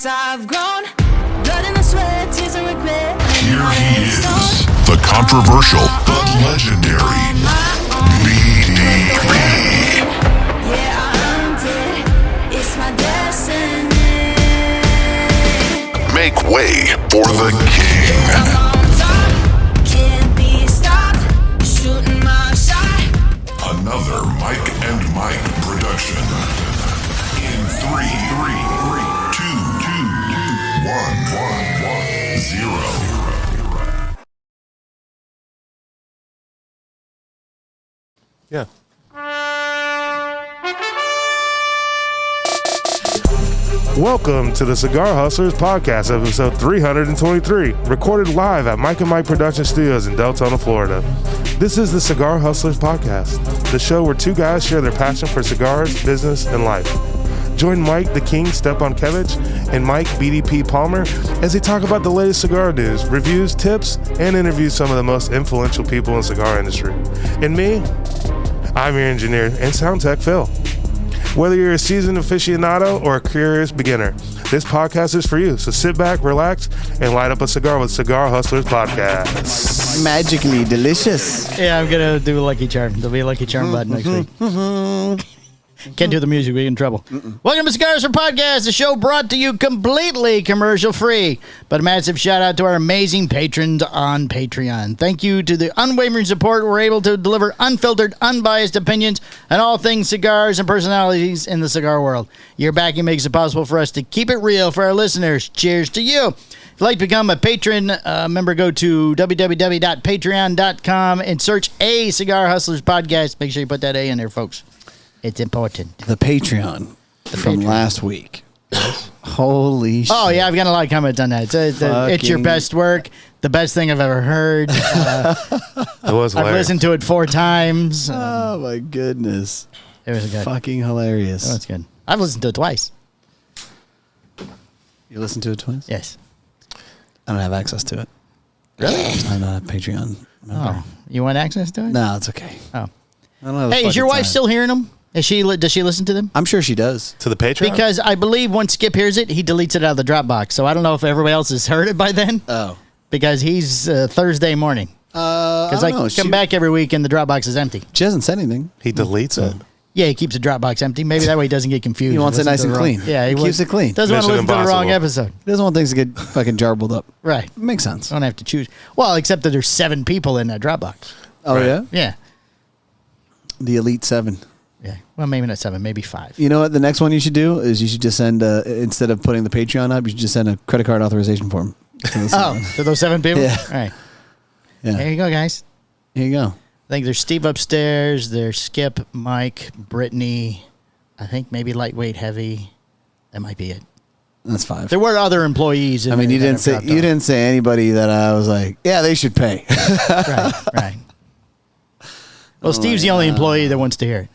as I've grown. Blood in the sweat, tears and regret. Here he is, the controversial but legendary BDP. Yeah, I'm dead. It's my destiny. Make way for the king. Can't be stopped. Shooting my shot. Another Mike and Mike production. In 3, 2, 1, 0. Yeah. Welcome to the Cigar Hustlers Podcast, episode 323, recorded live at Mike and Mike Production Studios in Deltona, Florida. This is the Cigar Hustlers Podcast, the show where two guys share their passion for cigars, business, and life. Join Mike the King Stepankevich and Mike BDP Palmer as they talk about the latest cigar news, reviews, tips, and interview some of the most influential people in the cigar industry. And me, I'm your engineer and sound tech, Phil. Whether you're a seasoned aficionado or a curious beginner, this podcast is for you. So sit back, relax, and light up a cigar with Cigar Hustlers Podcast. Magically delicious. Yeah, I'm going to do a Lucky Charm. There'll be a Lucky Charm button next week. Can't do the music. We get in trouble. Welcome to Cigar Hustlers Podcast, a show brought to you completely commercial-free. But a massive shout-out to our amazing patrons on Patreon. Thank you to the unwavering support. We're able to deliver unfiltered, unbiased opinions on all things cigars and personalities in the cigar world. Your backing makes it possible for us to keep it real for our listeners. Cheers to you. If you'd like to become a patron member, go to www.patreon.com and search A Cigar Hustlers Podcast. Make sure you put that A in there, folks. It's important. The Patreon from last week. Holy shit. Oh, yeah, I've got a lot of comments on that. It's your best work, the best thing I've ever heard. It was hilarious. I've listened to it 4 times. Oh, my goodness. It was good. Fucking hilarious. Oh, that's good. I've listened to it twice. You listened to it twice? Yes. I don't have access to it. Really? I'm not a Patreon member. Oh, you want access to it? No, it's okay. Oh. I don't have Hey, is your wife still hearing them? Does she listen to them? I'm sure she does. To the Patreon? Because I believe once Skip hears it, he deletes it out of the Dropbox. So I don't know if everybody else has heard it by then. Oh. Because he's Thursday morning. Because I come back every week and the Dropbox is empty. She hasn't said anything. He deletes it. Yeah, he keeps the Dropbox empty. Maybe that way he doesn't get confused. He wants it nice and clean. Yeah, he keeps it clean. Doesn't want to Mission listen to the wrong Impossible. episode. He doesn't want things to get fucking jarbled up. Right. Makes sense. Don't have to choose. Well, except that there's 7 people in that Dropbox. Oh, Right. yeah? Yeah. The Elite 7. Yeah. Well, maybe not 7, maybe 5. You know what? The next one you should do is you should just send, instead of putting the Patreon up, you should just send a credit card authorization form. Oh, to those 7 people? Yeah. All right. Yeah. There you go, guys. Here you go. I think there's Steve upstairs. There's Skip, Mike, Brittany. I think maybe Lightweight Heavy. That might be it. That's 5. There were other employees. I mean, you didn't say anybody that I was like, yeah, they should pay. Right. Well, Steve's the only employee that wants to hear it.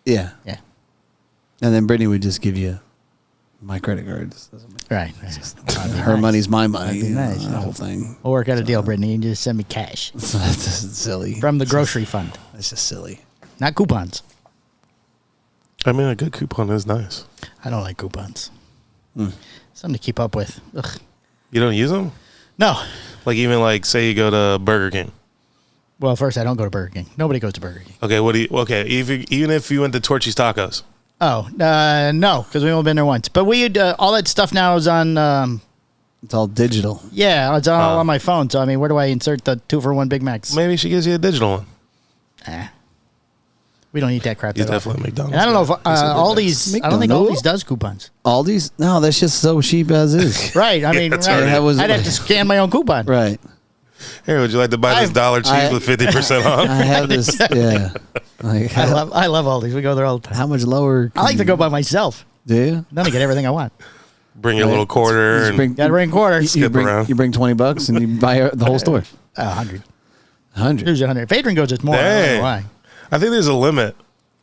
Yeah. Yeah. And then Brittany would just give you my credit cards. Right. Her money's my money. That'd be nice. The whole thing. We'll work out a deal, Brittany, and just send me cash So that's just silly. from the grocery fund, That's just silly. not coupons. I mean, a good coupon is nice. I don't like coupons. Something to keep up with. Ugh. You don't use them? No. Like, even like, say you go to Burger King. Well, first, I don't go to Burger King. Nobody goes to Burger King. Okay, even if you went to Torchy's Tacos. Oh, no, because we've only been there once. But all that stuff now is on, It's all digital. yeah, it's all on my phone. So, I mean, where do I insert the 2-for-1 Big Macs? Maybe she gives you a digital one. We don't eat that crap. He's that definitely often. McDonald's. And I don't know if guy. Aldi's, I don't think McDonald's? Aldi's does coupons. Aldi's? No, that's just so cheap as is. Right. I mean, That's right. right. I'd have to scan my own coupon. Right. Here, would you like to buy this dollar cheese with 50% off? I have this, yeah. Like, I love Aldi's. We go there all the time. how much lower? I like to go by myself. Do you? Then I get everything I want. Bring your little quarter. And Got to bring quarters. You Skip bring, around. you bring $20 and you buy the whole store. 100. 100. There's 100. If Adrian goes, it's more. I don't Dang. know why. I think there's a limit.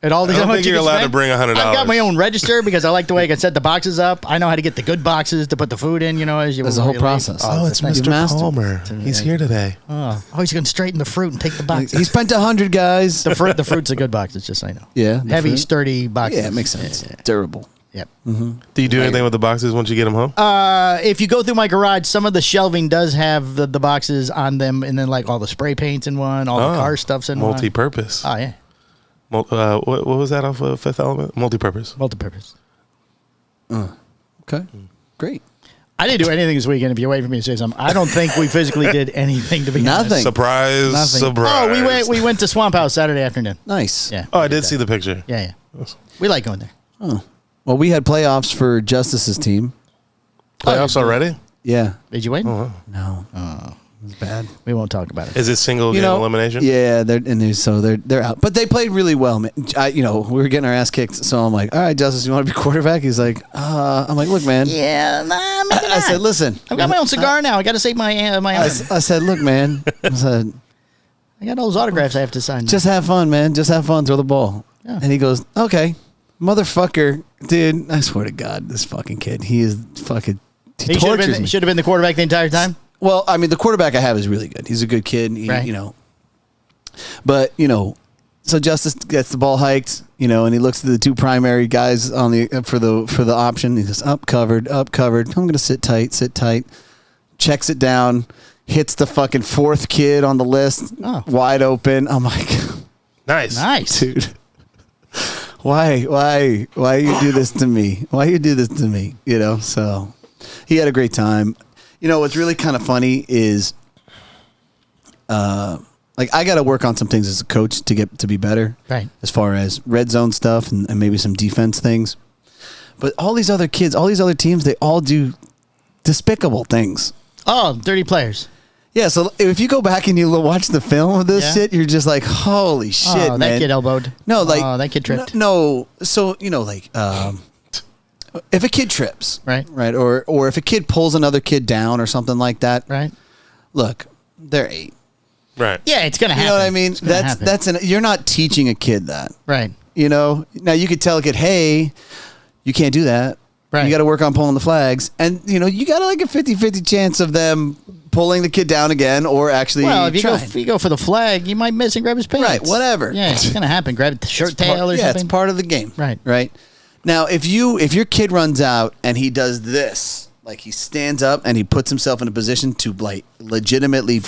At Aldi's, I how don't much think you you're can allowed spend? to bring $100. I've got my own register because I like the way I can set the boxes up. I know how to get the good boxes to put the food in. You know, as you. There's a whole process. Oh, it's You've Mr. mastered. Palmer. He's here today. Oh, he's going to straighten the fruit and take the box. He spent 100, guys. The fruit's a good box. It's just so you know. Yeah. the Heavy, fruit. sturdy boxes. Yeah, it makes sense. Durable. Yep. Do you do anything with the boxes once you get them home? If you go through my garage, some of the shelving does have the boxes on them, and then like all the spray paints in one, all the car stuff's in multi-purpose. one. Oh, yeah. What was that off of Fifth Element? Multi-purpose. Multi-purpose. Okay. Great. I didn't do anything this weekend. If you wait for me to say something, I don't think we physically did anything to be Nothing. honest. Surprise. Nothing. Surprise. Oh, we went to Swamp House Saturday afternoon. Nice. Yeah. Oh, I did see the picture. Yeah. We like going there. Oh. Well, we had playoffs for Justice's team. Playoffs already? Yeah. Did you win? Oh, No. Oh. It was bad. We won't talk about it. is it single game elimination? Yeah, they're out. But they played really well, man. We were getting our ass kicked, so I'm like, all right, Justice, you want to be quarterback? He's like, I'm like, look, man. Yeah, maybe not. I said, listen. I've got my own cigar now. I got to save my I said, look, man. I said, I got all those autographs I have to sign. just have fun, man. Just have fun. Throw the ball. Yeah. And he goes, okay. Motherfucker. Dude, I swear to God, this fucking kid, he is fucking, he tortures me. Should have been the quarterback the entire time. Well, I mean, the quarterback I have is really good. He's a good kid, Right. But, so Justice gets the ball hiked, and he looks at the two primary guys on the for the option. He goes, up covered. I'm going to sit tight. Checks it down, hits the fucking fourth kid on the list, wide open. I'm like, Nice. dude, why you do this to me? Why you do this to me? So he had a great time. What's really kind of funny is, I got to work on some things as a coach to get to be better, right? As far as red zone stuff and maybe some defense things. But all these other kids, all these other teams, they all do despicable things. Oh, dirty players. Yeah, so if you go back and you watch the film of this shit, you're just like, holy shit, man. That kid elbowed. No, that kid tripped. No, so if a kid trips, right, or if a kid pulls another kid down or something like that, right. Look, they're 8. Right. Yeah, it's gonna happen. You know what I mean? You're not teaching a kid that. Right. Now you could tell a kid, hey, you can't do that. Right. You got to work on pulling the flags, and you got like a 50-50 chance of them pulling the kid down again, or actually. Well, if you go for the flag, you might miss and grab his pants. Right. Whatever. Yeah, it's gonna happen. Grab the shirt tail or something. Yeah, it's part of the game. Right. Right. Now, if your kid runs out and he does this, like he stands up and he puts himself in a position to legitimately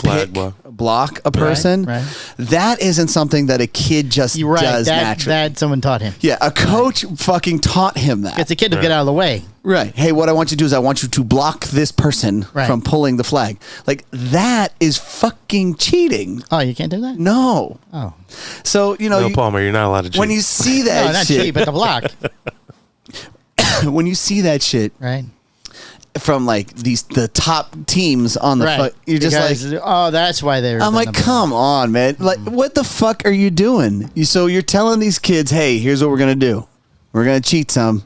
block a person, right. That isn't something that a kid just does naturally. That someone taught him. Yeah, a coach fucking taught him that. Gets the kid to get out of the way. Right. Hey, what I want you to do is I want you to block this person from pulling the flag. Like, that is fucking cheating. Oh, you can't do that? No. Oh. So, No, Palmer, you're not allowed to cheat. When you see that no, not shit. cheat, but the block. When you see that shit. Right. From the top teams on the you're just like, oh, that's why they're. I'm like, come on, man. Like, what the fuck are you doing? So you're telling these kids, hey, here's what we're gonna do. We're gonna cheat some,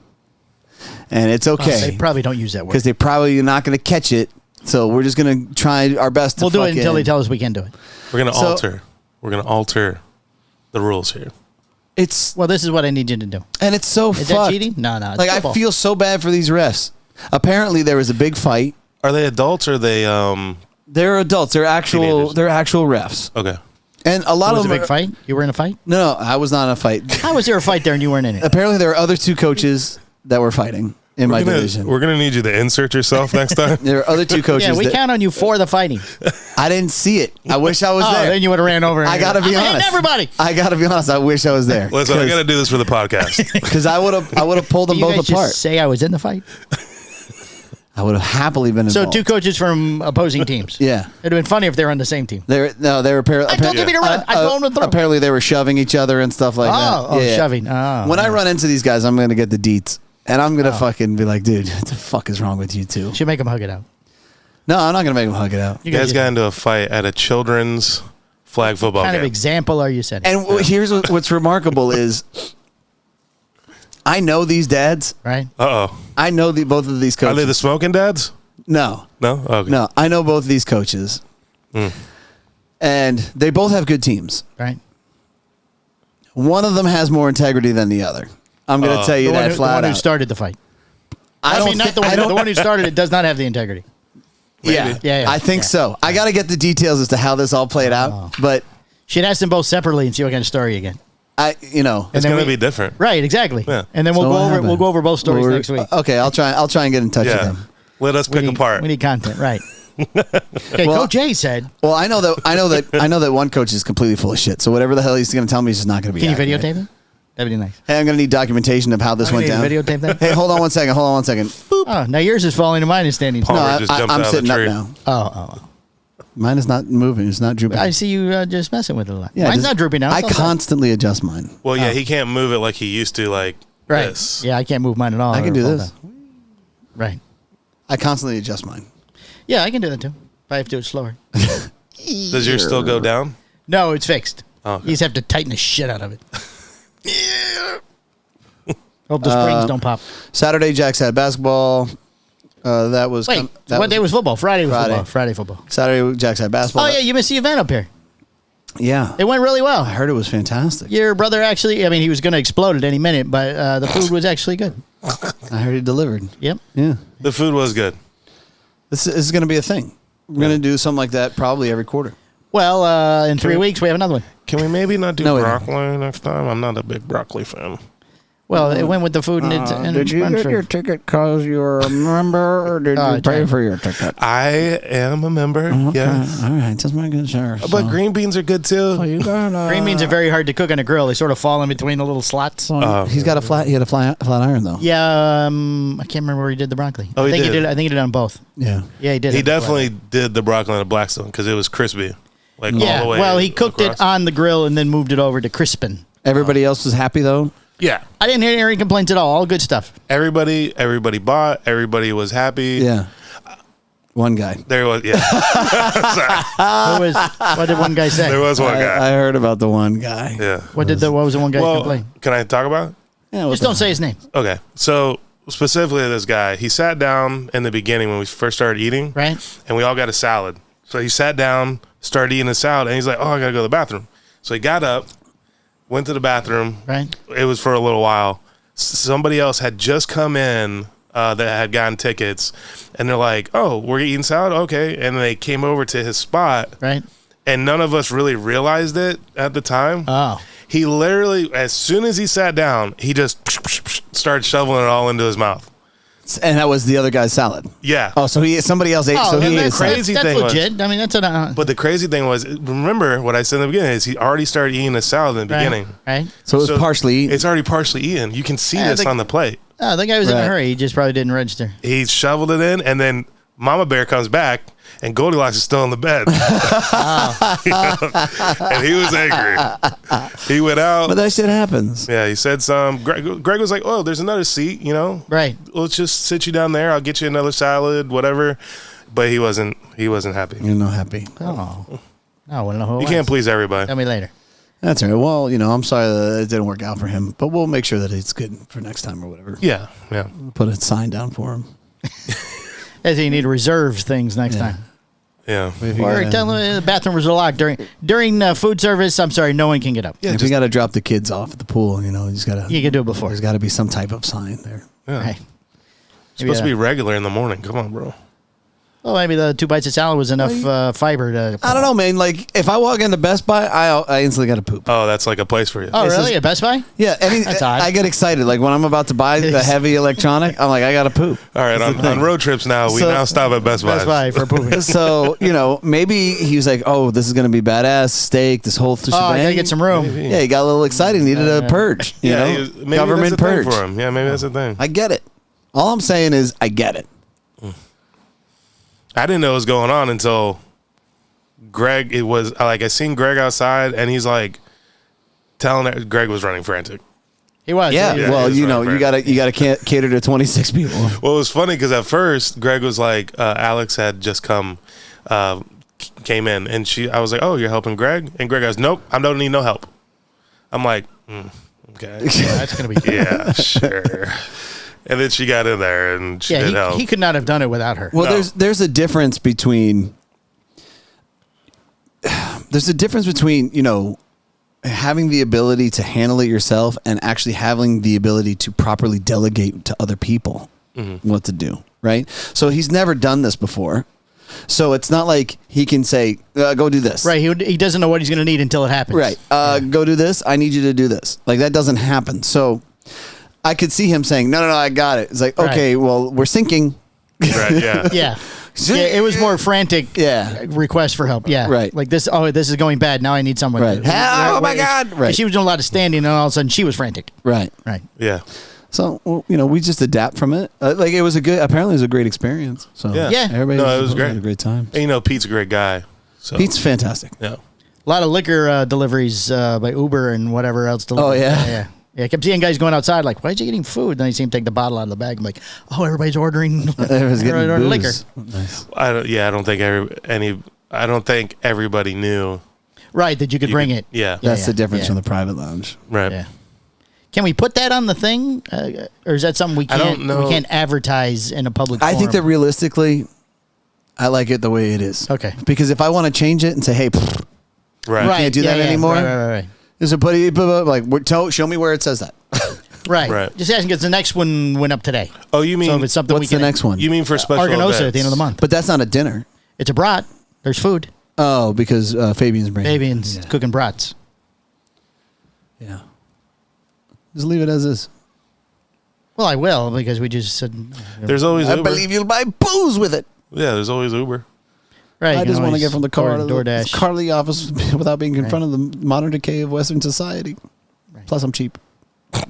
and it's okay. They probably don't use that word because they probably not gonna catch it. So we're just gonna try our best to. We'll do it until they tell us we can do it. We're gonna alter the rules here. It's this is what I need you to do, and it's so is fucked. that cheating? No, it's like football. I feel so bad for these refs. Apparently, there was a big fight. Are they adults or are they? They're adults. They're actual. Teenagers. They're actual refs. Okay. And a lot was of it them. A big fight? You were in a fight? No, I was not in a fight. How was there a fight there and you weren't in it? Apparently, there were other 2 coaches that were fighting in my division. We're gonna need you to insert yourself next time. There were other 2 coaches. Yeah, we count on you for the fighting. I didn't see it. I wish I was there. Then you would have ran over. I gotta be honest. Everybody. I gotta be honest. I wish I was there. Listen, I gotta do this for the podcast. Because I would have pulled them both guys apart. Just say I was in the fight. I would have happily been involved. So 2 coaches from opposing teams. Yeah. It'd have been funny if they were on the same team. They were I told you to run. I told them to throw. Apparently, they were shoving each other and stuff like that. Shoving. Oh, when I run into these guys, I'm gonna get the deets, and I'm gonna fucking be like, dude, what the fuck is wrong with you two? Should make them hug it out. No, I'm not gonna make them hug it out. You guys got into a fight at a children's flag football game. What kind of game. example are you setting? And here's what's remarkable is, I know these dads. Right. I know both of these coaches. Are they the smoking dads? No. No? Okay. No, I know both of these coaches. And they both have good teams. Right. One of them has more integrity than the other. I'm going to tell you that flat out. The one who started the fight. The one who started it does not have the integrity. Yeah. I think so. I got to get the details as to how this all played out. But should ask them both separately and see what kind of story you get. It's going to be different. Right, exactly. Yeah. And then we'll go over both stories next week. Okay, I'll try and get in touch with him. Let us pick apart. We need content, right? Okay, Coach A said. Well, I know that one coach is completely full of shit. So whatever the hell he's going to tell me is just not going to be. Can you accurate. videotape it? That'd be nice. Hey, I'm going to need documentation of how this went down. Videotape that. Hey, hold on one second. Boop. Oh, now yours is falling and mine is standing. Paul No, just jumped I'm out of sitting the up tree. now. Oh. Mine is not moving. It's not drooping. I see you just messing with it a lot. Yeah, Mine's just- not drooping now. I It's all set. constantly adjust mine. Well, yeah, he can't move it like he used to, like Right. this. Yeah, I can't move mine at all. I can or do fall this. down. Right. I constantly adjust mine. Yeah, I can do that too. But I have to do it slower. Does yours still go down? No, it's fixed. Oh, okay. You just have to tighten the shit out of it. Hope the springs don't pop. Saturday, Jax had basketball. That was Wait, what day was football? Friday was football. Friday football. Saturday, Jax had basketball. Oh, yeah, you missed the event up here. Yeah. It went really well. I heard it was fantastic. Your brother actually, he was going to explode at any minute, but the food was actually good. I heard he delivered. Yep. Yeah. The food was good. This is going to be a thing. We're going to do something like that probably every quarter. Well, in 3 weeks, we have another one. Can we maybe not do No, we don't. broccoli next time? I'm not a big broccoli fan. Well, it went with the food and it's ticket because you're a member, or did you pay for your ticket? I am a member, yes. All right, just making sure. But green beans are good too. green beans are very hard to cook on a grill. They sort of fall in between the little slots. He's got he had a flat iron though. Yeah, I can't remember where he did the broccoli. Oh, he I think did. I think he did it on both. Yeah. Yeah, he did. He it. definitely did the broccoli on a Blackstone because it was crispy. Like all Yeah, the way well, he cooked across. it on the grill and then moved it over to crispin. Everybody else was happy though. Yeah. I didn't hear any complaints at all. All good stuff. Everybody bought. Everybody was happy. Yeah. One guy. There was, yeah. What did one guy say? There was one guy. I heard about the one guy. Yeah. What was the one guy complain? Can I talk about it? Yeah, Just don't say his name, Okay. So specifically this guy, he sat down in the beginning when we first started eating. right? And we all got a salad. So he sat down, started eating a salad, and he's like, oh, I got to go to the bathroom. So he got up, went to the bathroom. Right. It was for a little while. Somebody else had just come in that had gotten tickets, and they're like, oh, we're eating salad? Okay. And they came over to his spot, Right. and none of us really realized it at the time. Oh. He literally, as soon as he sat down, he just started shoveling it all into his mouth. And that was the other guy's salad. Yeah. Oh, so somebody else ate. Oh, so he and ate that's, salad. crazy that's thing was- legit. I mean, that's But the crazy thing was, remember what I said in the beginning, is he already started eating the salad in the beginning. Right. So it was partially eaten. It's already partially eaten. You can see Yeah, this on the plate. Oh, the guy was in Right. a hurry. He just probably didn't register. He shoveled it in, and then Mama Bear comes back, and Goldilocks is still in the bed. And he was angry. He went out. But that shit happens. Yeah, he said some. Greg was like, "Oh, there's another seat. Right. Let's just sit you down there. I'll get you another salad, whatever." But he wasn't happy. You're not happy. Oh. I want to know who it You was. can't please everybody. Tell me later. That's all right. Well, I'm sorry that it didn't work out for him, but we'll make sure that it's good for next time or whatever. Yeah, yeah. We'll put a sign down for him. I think you need to reserve things next time. Yeah. Or tell them the bathrooms are locked during food service. I'm sorry, no one can get up. Yeah, If you got to drop the kids off at the pool, you just got to. You can do it before. There's got to be some type of sign there. Yeah. Right. It's supposed to be regular in the morning. Come on, bro. Well, maybe the 2 bites of salad was enough fiber to. I don't know, man. Like if I walk into Best Buy, I instantly got to poop. Oh, that's like a place for you. Oh, It's really? just- At Best Buy? Yeah, That's odd. I get excited. Like when I'm about to buy the heavy electronic, I'm like, I got to poop. All right, on road trips now, we So- now stop at Best Buy. Best Buy for pooping. So maybe he was like, "Oh, this is gonna be badass steak. This whole shebang." I gotta get some room. Yeah, he got a little excited. Needed a purge. Yeah, maybe government that's the purge thing for him. Yeah, maybe that's the thing. I get it. All I'm saying is, I get it. I didn't know what was going on until Greg. It was like I seen Greg outside, and he's like telling her Greg was running frantic. He was. Yeah. Yeah, Well, he was right, you gotta cater to 26 people. Well, it was funny because at first Greg was like, Alex had just came in, and I was like, "Oh, you're helping Greg?" And Greg goes, "Nope, I don't need no help." I'm like, "Okay, That's gonna be. yeah, sure." And then she got in there and she did help. He could not have done it without her. Well, No. there's a difference between having the ability to handle it yourself and actually having the ability to properly delegate to other people what to do, right? So he's never done this before. So it's not like he can say, go do this. Right. He doesn't know what he's going to need until it happens. Right. Go do this. I need you to do this. Like, that doesn't happen. So I could see him saying, no, I got it. It's like, okay, well, we're syncing. Right, yeah. Yeah. Yeah, it was more frantic request for help. Yeah. Right. Like this is going bad. Now I need someone. Right. Oh, my God. Right. She was doing a lot of standing, and all of a sudden she was frantic. Right. Right. Yeah. So, well, we just adapt from it. Like, apparently it was a great experience. So, Yeah. everybody it was great. had a great time. And, Pete's a great guy. So. Pete's fantastic. Yeah. A lot of liquor deliveries by Uber and whatever else. Oh, yeah? Yeah. Yeah, I kept seeing guys going outside like, why is he getting food? Then I see him take the bottle out of the bag. I'm like, oh, everybody's ordering, Everybody's getting ordering liquor. booze. Nice. I don't think everybody knew. Right, that you could bring it. Yeah. That's the difference yeah. from the private lounge. Right. Yeah. Can we put that on the thing? Or is that something we can't, I don't know. we can't advertise in a public forum? I think that realistically, I like it the way it is. Okay. Because if I want to change it and say, hey, Right. Right. can't do that anymore. Right. Is it show me where it says that. Right. Right. Just asking because the next one went up today. Oh, you mean So if it's something we What's can. the next one? You mean for special Arganosa events? at the end of the month. But that's not a dinner. It's a brat. There's food. Oh, because Fabian's bringing. Fabian's Yeah. cooking brats. Yeah. Just leave it as is. Well, I will because we just said. There's always I Uber. believe you'll buy booze with it. Yeah, there's always Uber. Right. I just want to get from the car to the DoorDash. car to the office without being in front of the modern decay of Western society. Right. Plus, I'm cheap. A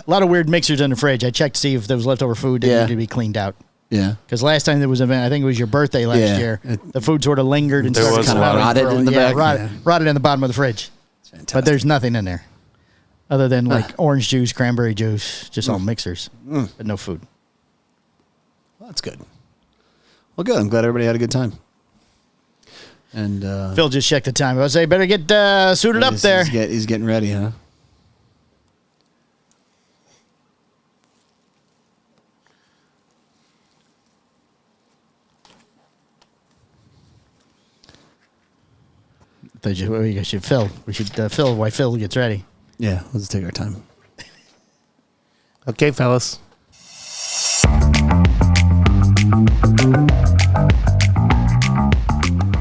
lot of weird mixers in the fridge. I checked to see if there was leftover food that needed to be cleaned out. Yeah. Because last time there was an event, I think it was your birthday last Yeah. year. The food sort of lingered and There started was coming a lot out of rotted in the back. Rotted in the bottom of the fridge. But there's nothing in there other than like orange juice, cranberry juice, just all mixers, but no food. Well, that's good. Well, good. I'm glad everybody had a good time. And Phil just checked the time. I was say better get suited up there. He's getting ready, huh? We should Phil. We should Phil while Phil gets ready. Yeah, let's take our time. Okay, fellas.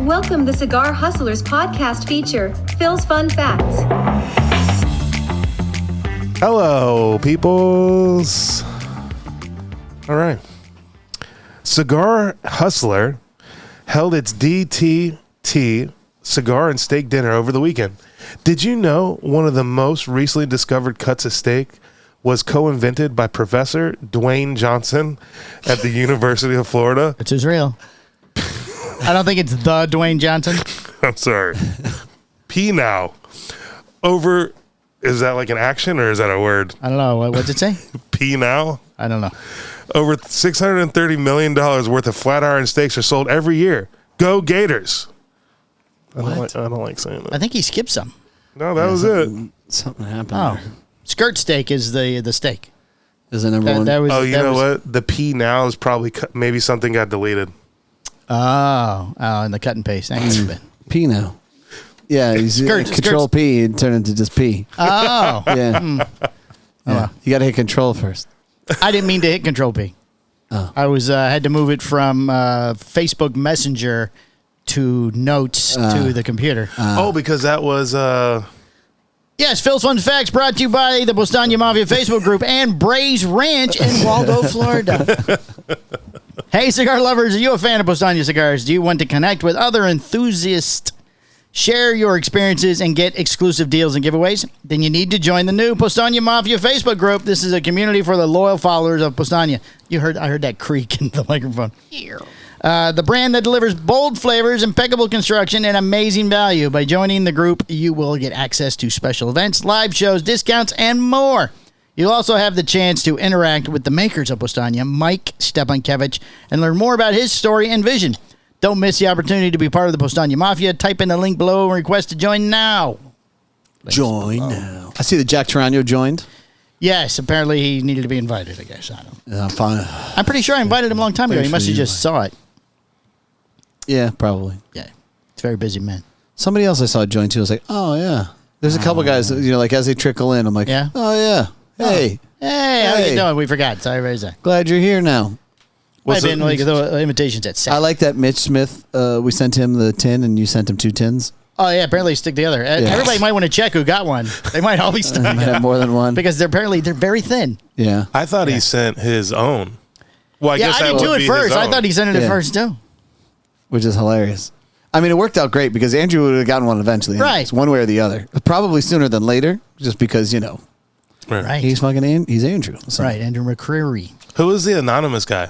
Welcome to Cigar Hustlers Podcast feature, Phil's Fun Facts. Hello, peoples. All right. Cigar Hustler held its DTT cigar and steak dinner over the weekend. Did you know one of the most recently discovered cuts of steak was co-invented by Professor Dwayne Johnson at the University of Florida? It's Israel. I don't think it's the Dwayne Johnson. I'm sorry. P now. Over, is that like an action or is that a word? I don't know. What's it say? P now? I don't know. Over $630 million worth of flat iron steaks are sold every year. Go Gators. I don't like saying that. I think he skipped some. No, that was it. Something happened. Oh, there. skirt steak is the steak. Is the number one? That was, Oh, you that know was, what? The P now is probably maybe something got deleted. Oh, and the cut and paste. Thanks, Ben. P now. Yeah, he's Control P and turn into just P. Oh, Yeah. Yeah. You got to hit Control first. I didn't mean to hit Control P. Oh. I was had to move it from Facebook Messenger to Notes to the computer. Oh, because that was Yes, Phil's Fun Facts brought to you by the Powstanie Mafia Facebook group and Bray's Ranch in Waldo, Florida. Hey, cigar lovers, are you a fan of Powstanie cigars? Do you want to connect with other enthusiasts, share your experiences, and get exclusive deals and giveaways? Then you need to join the new Powstanie Mafia Facebook group. This is a community for the loyal followers of Powstanie. I heard that creak in the microphone. The brand that delivers bold flavors, impeccable construction, and amazing value. By joining the group, you will get access to special events, live shows, discounts, and more. You'll also have the chance to interact with the makers of Powstanie, Mike Stepankevich, and learn more about his story and vision. Don't miss the opportunity to be part of the Powstanie Mafia. Type in the link below and request to join now. Join now. I see that Jack Tarano joined. Yes, apparently he needed to be invited, I guess. I don't know. I'm fine. I'm pretty sure I invited him a long time ago. He must have just saw it. Yeah, probably. Yeah, it's a very busy man. Somebody else I saw join too. I was like, oh yeah. There's a couple guys, like as they trickle in, I'm like, Yeah? oh yeah. Hey, Hey, how you doing? We forgot. Sorry, very sorry. glad you're here now. Might have been like the invitations at 7. I like that Mitch Smith. We sent him the tin, and you sent him 2 tins. Oh yeah, apparently stick together. Everybody might want to check who got one. They might all be stuck. Might have more than one because they're very thin. Yeah, I thought he sent his own. Well, I guess I did too at first. I thought he sent it at first too, which is hilarious. I mean, it worked out great because Andrew would have gotten one eventually, right? One way or the other, probably sooner than later, just because right? He's he's Andrew, so. Right? Andrew McCreary. Who is the anonymous guy?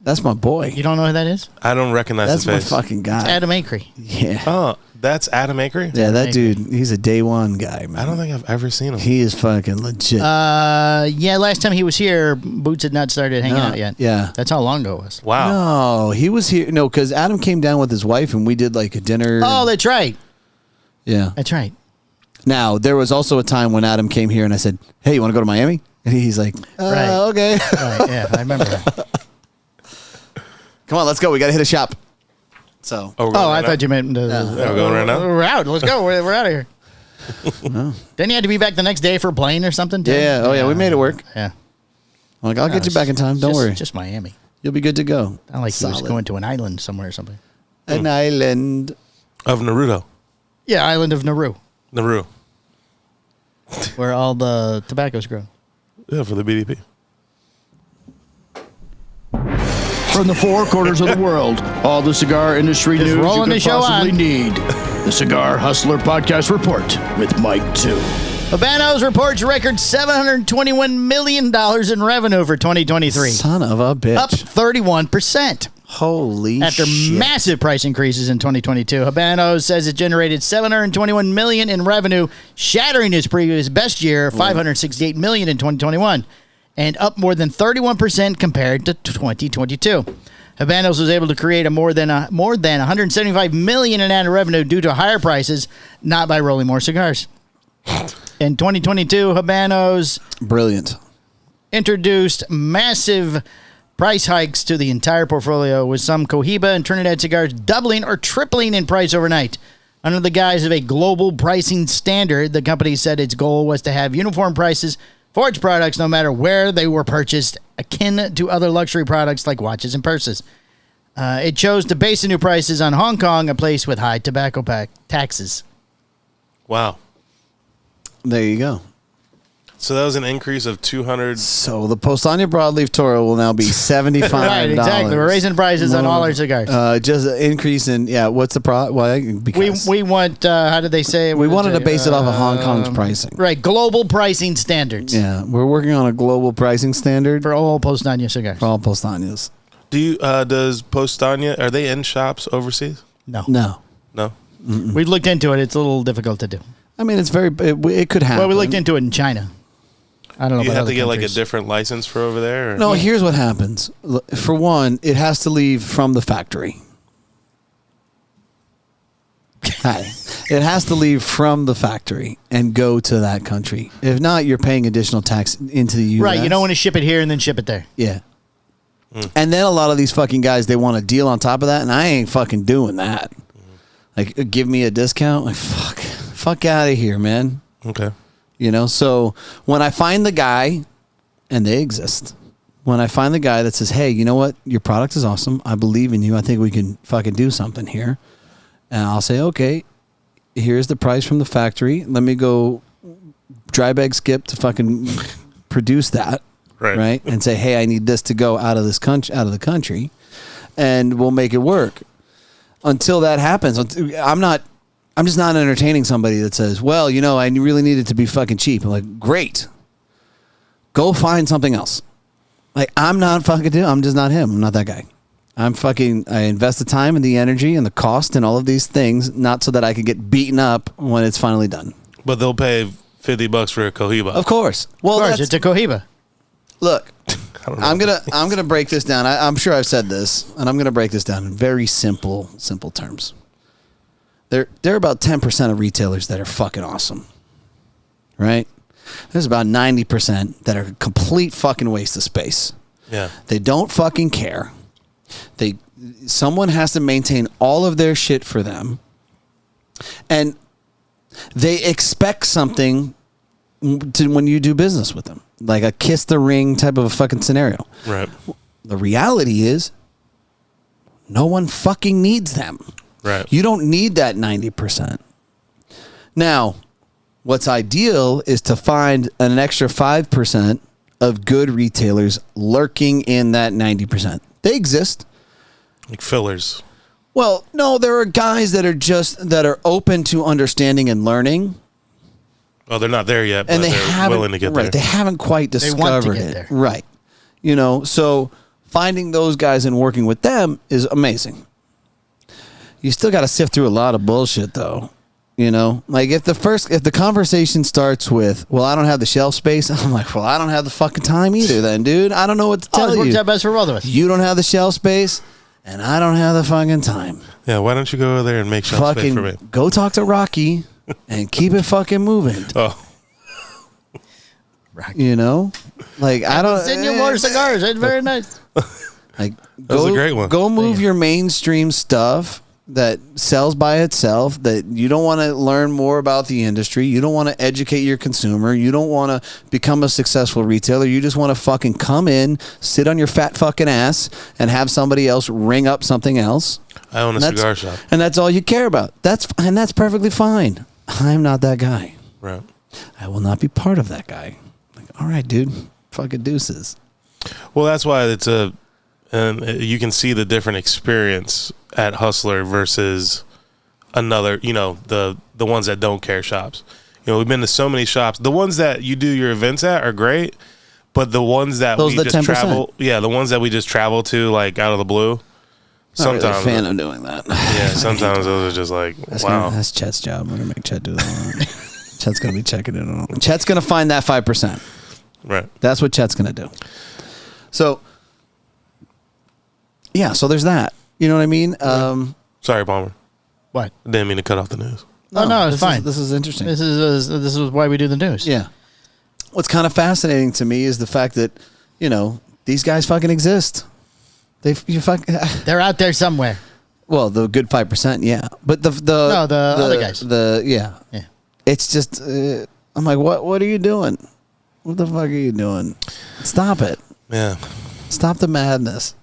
That's my boy. You don't know who that is? I don't recognize That's the face. my fucking guy. It's Adam Akery. Yeah. Oh, that's Adam Akery? Yeah, that dude, he's a day one guy, man. I don't think I've ever seen him. He is fucking legit. Yeah, last time he was here, Boots had not started hanging out yet. Yeah. That's how long ago it was. Wow. No, he was here. No, because Adam came down with his wife and we did like a dinner. Oh, that's right. Yeah. That's right. Now, there was also a time when Adam came here and I said, hey, you want to go to Miami? And he's like, Right. Okay. Right, yeah, I remember that. Come on, let's go. We got to hit a shop. So. Oh, I thought you meant... we're going right now? We're out. Let's go. We're out of here. Then you had to be back the next day for a plane or something? Too? Yeah. Oh, yeah. We made it work. Yeah. I'm like, I'll get you back in time. Don't worry. Just Miami. You'll be good to go. Not like he was going to an island somewhere or something. An island. Of Naruto. Yeah, island of Nauru, Naru. where all the tobacco's grown. Yeah, for the BDP. From the 4 corners of the world, all the cigar industry Just news you rolling the could show possibly on. need. The Cigar Hustler Podcast Report with Mike 2. Habanos reports record $721 million in revenue for 2023. Son of a bitch. Up 31%. Holy After shit. massive price increases in 2022, Habanos says it generated $721 million in revenue, shattering its previous best year, $568 million in 2021, and up more than 31% compared to 2022. Habanos was able to create more than $175 million in added revenue due to higher prices, not by rolling more cigars. In 2022, Habanos Brilliant. introduced massive price hikes to the entire portfolio, with some Cohiba and Trinidad cigars doubling or tripling in price overnight. Under the guise of a global pricing standard, the company said its goal was to have uniform prices for its products no matter where they were purchased, akin to other luxury products like watches and purses. It chose to base the new prices on Hong Kong, a place with high tobacco taxes. Wow. There you go. So that was an increase of 200. So the Powstanie Broadleaf Toro will now be $75. Right, exactly. We're raising prices on all our cigars. Just an increase in, what's the product? Well, because We want, how did they say it? we wanted to base it off of Hong Kong's pricing. Right, global pricing standards. Yeah, we're working on a global pricing standard For all Powstanie cigars. for all Powstanias. Does Postania, are they in shops overseas? No. No. No. We've looked into it. It's a little difficult to do. I mean, it could happen. Well, we looked into it in China. I don't know You about have other to get like a countries. different license for over there? Or? No, here's what happens. For one, it has to leave from the factory. Hi. It has to leave from the factory and go to that country. If not, you're paying additional tax into the U.S. Right, you don't want to ship it here and then ship it there. Yeah. And then a lot of these fucking guys, they want a deal on top of that, and I ain't fucking doing that. Like, give me a discount? Like, fuck out of here, man. Okay. So when I find the guy, and they exist, when I find the guy that says, hey, you know what? Your product is awesome. I believe in you. I think we can fucking do something here. And I'll say, okay, here's the price from the factory. Let me go dry bag skip to fucking produce that. Right. And say, hey, I need this to go out of the country, and we'll make it work. Until that happens, I'm just not entertaining somebody that says, well, I really need it to be fucking cheap. I'm like, great. Go find something else. Like, I'm not fucking doing, I'm just not him. I'm not that guy. I invest the time and the energy and the cost and all of these things, not so that I can get beaten up when it's finally done. But they'll pay $50 for a Cohiba. Of course. Well, Of course, it's a Cohiba. Look, I don't know. I'm gonna break this down. I'm sure I've said this, and I'm gonna break this down in very simple terms. There are about 10% of retailers that are fucking awesome, right? There's about 90% that are a complete fucking waste of space. Yeah. They don't fucking care. Someone has to maintain all of their shit for them, and they expect something when you do business with them, like a kiss the ring type of a fucking scenario. Right. The reality is, no one fucking needs them. Right. You don't need that 90%. Now, what's ideal is to find an extra 5% of good retailers lurking in that 90%. They exist. Like fillers. Well, no, there are guys that are open to understanding and learning. Oh, they're not there yet, but And they're haven't willing to get right, there. They haven't quite want to discovered get it. there. Right. You know, so finding those guys and working with them is amazing. You still got to sift through a lot of bullshit, though. You know, like if the conversation starts with, "Well, I don't have the shelf space," I'm like, "Well, I don't have the fucking time either, then, dude. I don't know what to tell It you. works out best for both of us. You don't have the shelf space, and I don't have the fucking time. Yeah, why don't you go over there and make shelf space for me? Fucking go talk to Rocky and keep it fucking moving." Oh, You know, like I don't Send you more cigars. It's very nice. like That was a great one. Go move your mainstream stuff that sells by itself, that you don't want to learn more about the industry. You don't want to educate your consumer. You don't want to become a successful retailer. You just want to fucking come in, sit on your fat fucking ass, and have somebody else ring up something else. I own a cigar shop. And that's all you care about. That's perfectly fine. I'm not that guy. Right. I will not be part of that guy. Like, all right, dude. Fucking deuces. Well, that's why it's you can see the different experience at Hustler versus another, you know, the ones that don't care shops. You know, we've been to so many shops. The ones that you do your events at are great, but the ones that Those we are the just 10%. travel, the ones that we just travel to like out of the blue. Not really Sometimes, a fan of doing that. yeah, sometimes those are just like, wow. That's Chet's job. We're gonna make Chet do that. Chet's gonna be checking it on. Chet's gonna find that 5%. Right. That's what Chet's gonna do. So, yeah. So there's that. You know what I mean? Sorry, Palmer. What? I didn't mean to cut off the news. No, it's fine. This is interesting. This is why we do the news. Yeah. What's kind of fascinating to me is the fact that, you know, these guys fucking exist. They're out there somewhere. Well, the good 5%, yeah. But the other guys. Yeah. It's just I'm like, what are you doing? What the fuck are you doing? Stop it. Yeah. Stop the madness.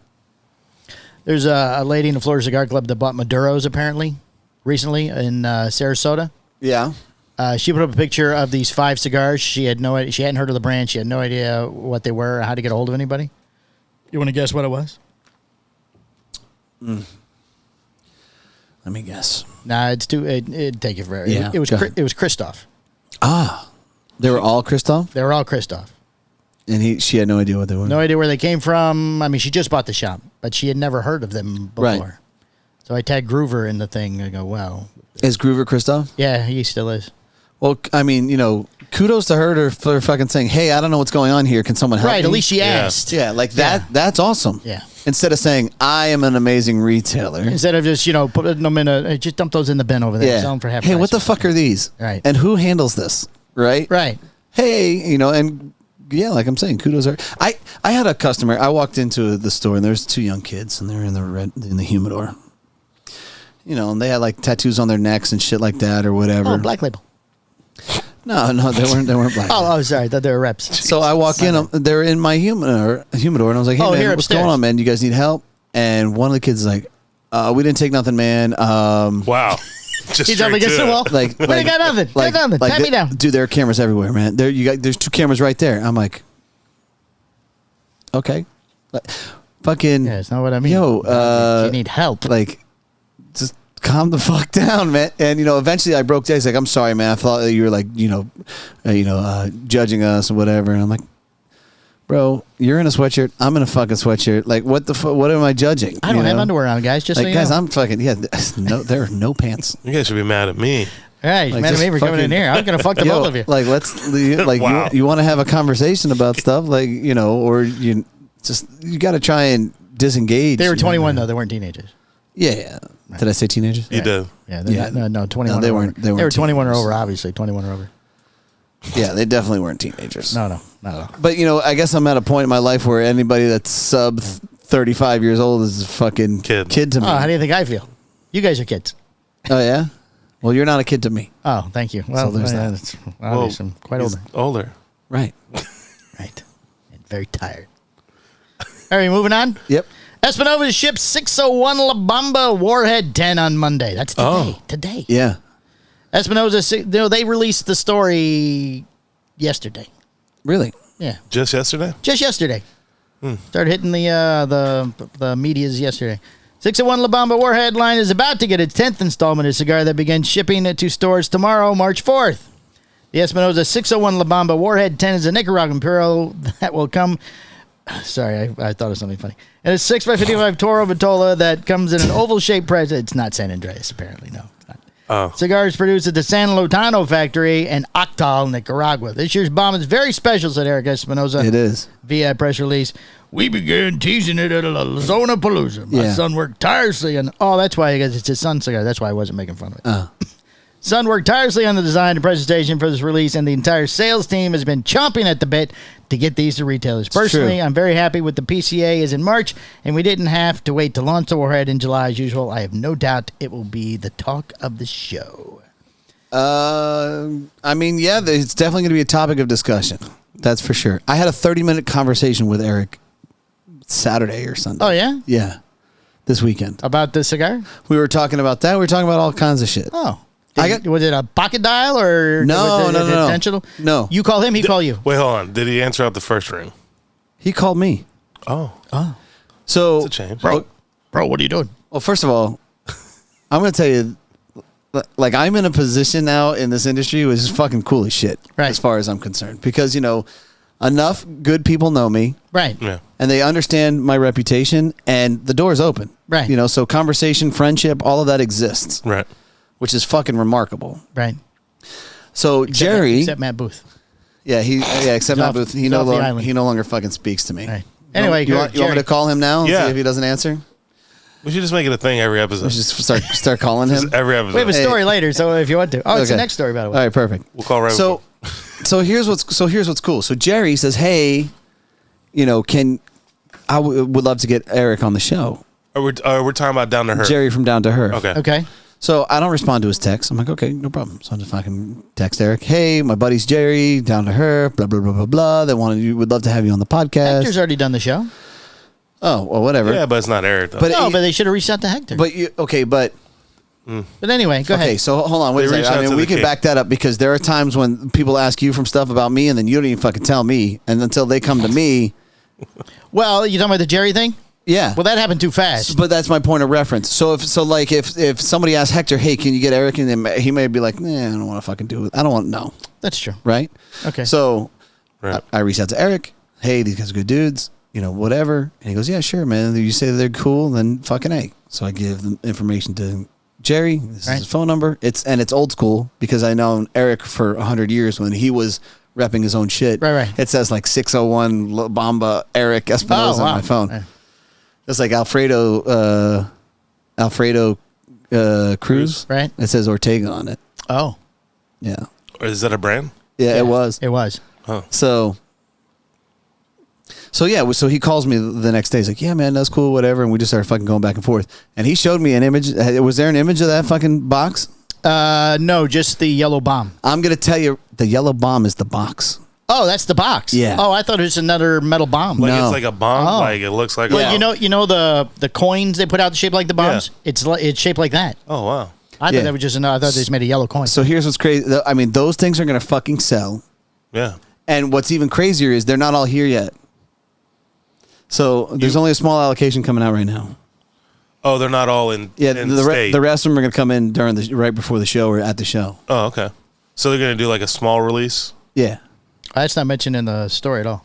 There's a lady in the Florida Cigar Club that bought Maduros apparently recently in Sarasota. Yeah. She put up a picture of these 5 cigars. She had no idea. She hadn't heard of the brand. She had no idea what they were or how to get a hold of anybody. You want to guess what it was? Let me guess. Nah, it's too. It'd take it forever. Yeah, It was go ahead. it was Christoph. They were all Christoph, They were all Christoph. and she had no idea what they were. No idea where they came from. I mean, she just bought the shop, but she had never heard of them before. Right. So I tagged Groover in the thing. I go, wow. Is Groover Christoph? Yeah, he still is. Well, I mean, you know, kudos to her for fucking saying, "Hey, I don't know what's going on here. Can someone help Right, me?" at least she asked. Yeah, like that. Yeah. That's awesome. Yeah. Instead of saying, "I am an amazing retailer." Instead of just, putting them in just dump those in the bin over there. Yeah. Sell them for half Hey, price. what the fuck are these? Right. And who handles this? Right. Right. Hey, and yeah, like I'm saying, kudos are. I had a customer. I walked into the store and there's 2 young kids and they're in the humidor. You know, and they had like tattoos on their necks and shit like that or whatever. Oh, Black Label. No, they weren't black. Oh, sorry. I thought they were reps. So I walk in, they're in my humidor, and I was like, "Hey, Oh, man, here what's upstairs. going on, man? You guys need help?" And one of the kids is like, "We didn't take nothing, man." Wow. Just He's up straight against to the it. wall. Like, We ain't got nothing. Got nothing. Pat me down. Dude, there are cameras everywhere, man. There's 2 cameras right there. I'm like, okay, fucking, Yeah, it's not what I mean. yo, you need help. like, just calm the fuck down, man. And eventually I broke down. He's like, "I'm sorry, man. I thought that you were like, judging us or whatever." And I'm like, "Bro, you're in a sweatshirt. I'm in a fucking sweatshirt. Like, what the fuck? What am I judging?" I don't have underwear on, guys. Just Like, so you guys, know. I'm fucking there are no pants. You guys should be mad at me. All right, Like, mad at just me for coming in fucking- here. I'm gonna fuck the both of you. Like, Wow. you want to have a conversation about stuff, like, or you got to try and disengage. They were 21 though. They weren't teenagers. Yeah. Did I say teenagers? You did. Yeah. Yeah. No. 21. No, they or weren't- over. they They were weren't 21 or teenagers. over. Obviously, 21 or over. Yeah, they definitely weren't teenagers. No, not at all. But I guess I'm at a point in my life where anybody that's sub 35 years old is a fucking Kid. to me. Oh, how do you think I feel? You guys are kids. Oh, yeah. Well, you're not a kid to me. Oh, thank you. Well, there's that. that's obvious. I'm quite he's older. older. Right. Right. And very tired. All right, moving on. Yep. Espinosa shipped 601 La Bomba Warhead 10 on Monday. That's today. Oh. Today. Yeah. Espinosa, they released the story yesterday. Really? Yeah. Just yesterday? Just yesterday. Started hitting the medias yesterday. 601 La Bomba Warhead line is about to get its 10th installment of cigar that begins shipping to stores tomorrow, March 4th. The Espinosa 601 La Bomba Warhead 10 is a Nicaraguan Puro that will come... Sorry, I thought of something funny. And it's 6x55 Toro Vitola that comes in an oval-shaped press. It's not San Andreas, apparently. No, it's not. Oh. Cigars produced at the San Lotano factory in Octal, Nicaragua. This year's bomb is very special, said Eric Espinosa. It is. Via press release. We began teasing it at La Zona Palooza. My son worked tirelessly on... Oh, that's why, because it's his son's cigar. That's why I wasn't making fun of it. Son worked tirelessly on the design and presentation for this release, and the entire sales team has been chomping at the bit to get these to retailers. Personally, I'm very happy with the PCA is in March, and we didn't have to wait to launch the Warhead in July as usual. I have no doubt it will be the talk of the show. I mean, yeah, it's definitely going to be a topic of discussion. That's for sure. I had a 30-minute conversation with Eric Saturday or Sunday. Oh, yeah? Yeah. This weekend. About the cigar? We were talking about that. We were talking about all kinds of shit. Oh. Was it a pocket dial or no, was it intentional? No. You call him, he call you. Wait, hold on. Did he answer out the first ring? He called me. Oh. So, That's a change. Bro, what are you doing? well, first of all, I'm going to tell you, like, I'm in a position now in this industry which is fucking cool as shit, Right. as far as I'm concerned. Because, enough good people know me. Right. Yeah. And they understand my reputation, and the door's open. Right. So conversation, friendship, all of that exists, Right. which is fucking remarkable. Right. So Jerry, Except Matt Booth. except Matt off- Booth, he he's no off the longer island. he no longer fucking speaks to me. Right. Anyway, you want me Jerry. to call him now? And Yeah. See if he doesn't answer. We should just make it a thing every episode. Let's just start calling him. Just every episode. We have a story later, so if you want to. Oh, it's the Okay. next story, by the way. All right, perfect. We'll call right So, so here's what's cool. So Jerry says, "Hey, I would love to get Eric on the show." we're talking about Down to Her. Jerry from Down to Her. Okay. Okay. So I don't respond to his text. I'm like, okay, no problem. So I just fucking text Eric, hey, my buddy's Jerry, Down to Her, blah, blah, blah, blah, blah. They would love to have you on the podcast. Hector's already done the show. Oh, well, whatever. Yeah, but it's not Eric, though. But No, but they should have reached out to Hector. But anyway, go okay, ahead. so hold on. Wait a They reached second. out I mean, to we the can kid. back that up because there are times when people ask you from stuff about me and then you don't even fucking tell me. And until they come to me. Well, you talking about the Jerry thing? Yeah. Well, that happened too fast. But that's my point of reference. So if somebody asks Hector, hey, can you get Eric? And then he may be like, nah, I don't want to fucking do it. I don't want to know. That's true. Right? Okay. So Right. I reached out to Eric. Hey, these guys are good dudes. Whatever. And he goes, yeah, sure, man. You say they're cool, then fucking A. So I give the information to Jerry. This Right. is his phone number. It's old school because I known Eric for 100 years when he was repping his own shit. Right. It says like 601 La Bomba Eric Espinosa on my phone. Yeah. It's like Alfredo Cruz. Right. It says Ortega on it. Oh, Yeah. Or is that a brand? Yeah, it was. it was. So yeah, so he calls me the next day. He's like, yeah, man, that's cool, whatever. And we just started fucking going back and forth. And he showed me an image. Was there an image of that fucking box? No, just the yellow bomb. I'm going to tell you, the yellow bomb is the box. Oh, that's the box. Yeah. Oh, I thought it was another metal bomb. Like No. it's like a bomb? Oh. Like it looks like Well, a you know the coins they put out shaped like the bombs. Yeah. It's shaped like that. Oh, wow. I Yeah. thought that was just I thought they just made a yellow coin. So here's what's crazy. I mean, those things are going to fucking sell. Yeah. And what's even crazier is they're not all here yet. So there's only a small allocation coming out right now. Oh, they're not all in, Yeah, in the state. rest of them are going to come in right before the show or at the show. Oh, okay. So they're going to do like a small release? Yeah. That's not mentioned in the story at all.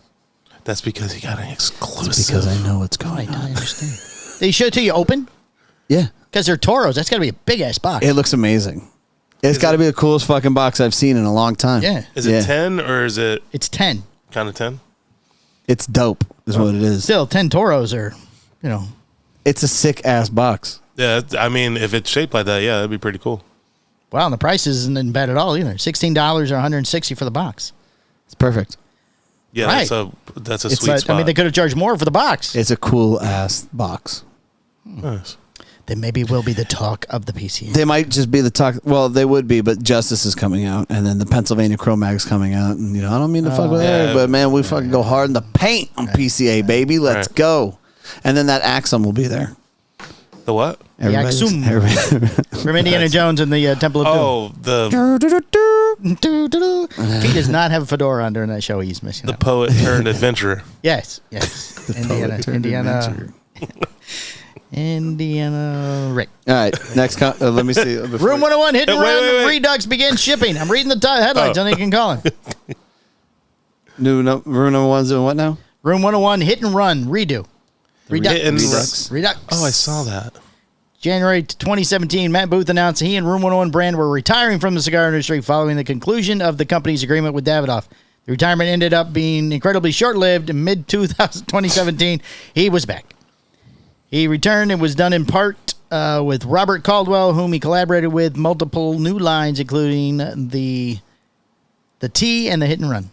That's because he got an exclusive. Because I know what's I going on. understand. They show it to you open Yeah. because they're Toros. That's got to be a big ass box. It looks amazing. It's got to be the coolest fucking box I've seen in a long time. Yeah. Is it Yeah. 10 or is it It's 10. kind of 10? It's dope, is what it is. Still, 10 Toros are, It's a sick ass box. Yeah, I mean, if it's shaped like that, yeah, that'd be pretty cool. wow, and the price isn't bad at all either. $16 or $160 for the box. It's perfect. Yeah, Right. that's a It's sweet spot. I mean, they could have charged more for the box. It's a cool ass box. Nice. They maybe will be the talk of the PCA. They might just be the talk. Well, they would be, but Justice is coming out, and then the Pennsylvania Cro-Mag's coming out, and I don't mean to fuck with Eric, but man, we fucking go hard in the paint on PCA, baby. Let's go. And then that Axum will be there. The what? The Axum. From Indiana Jones and the Temple of Doom. He does not have a fedora on during that show. He's missing the poet turned adventurer. Yes. Indiana Rick. All right, next. Let me see. Room 101 Hit Run Redux begins shipping. I'm reading the headlines, and you can call him. Room 101's doing what now? Room 101 Hit and Run Redo. Redux. Oh, I saw that. January 2017, Matt Booth announced he and Room 101 brand were retiring from the cigar industry following the conclusion of the company's agreement with Davidoff. The retirement ended up being incredibly short-lived. In mid-2017, he was back. He returned and was done in part with Robert Caldwell, whom he collaborated with multiple new lines, including the T and the Hit and Run.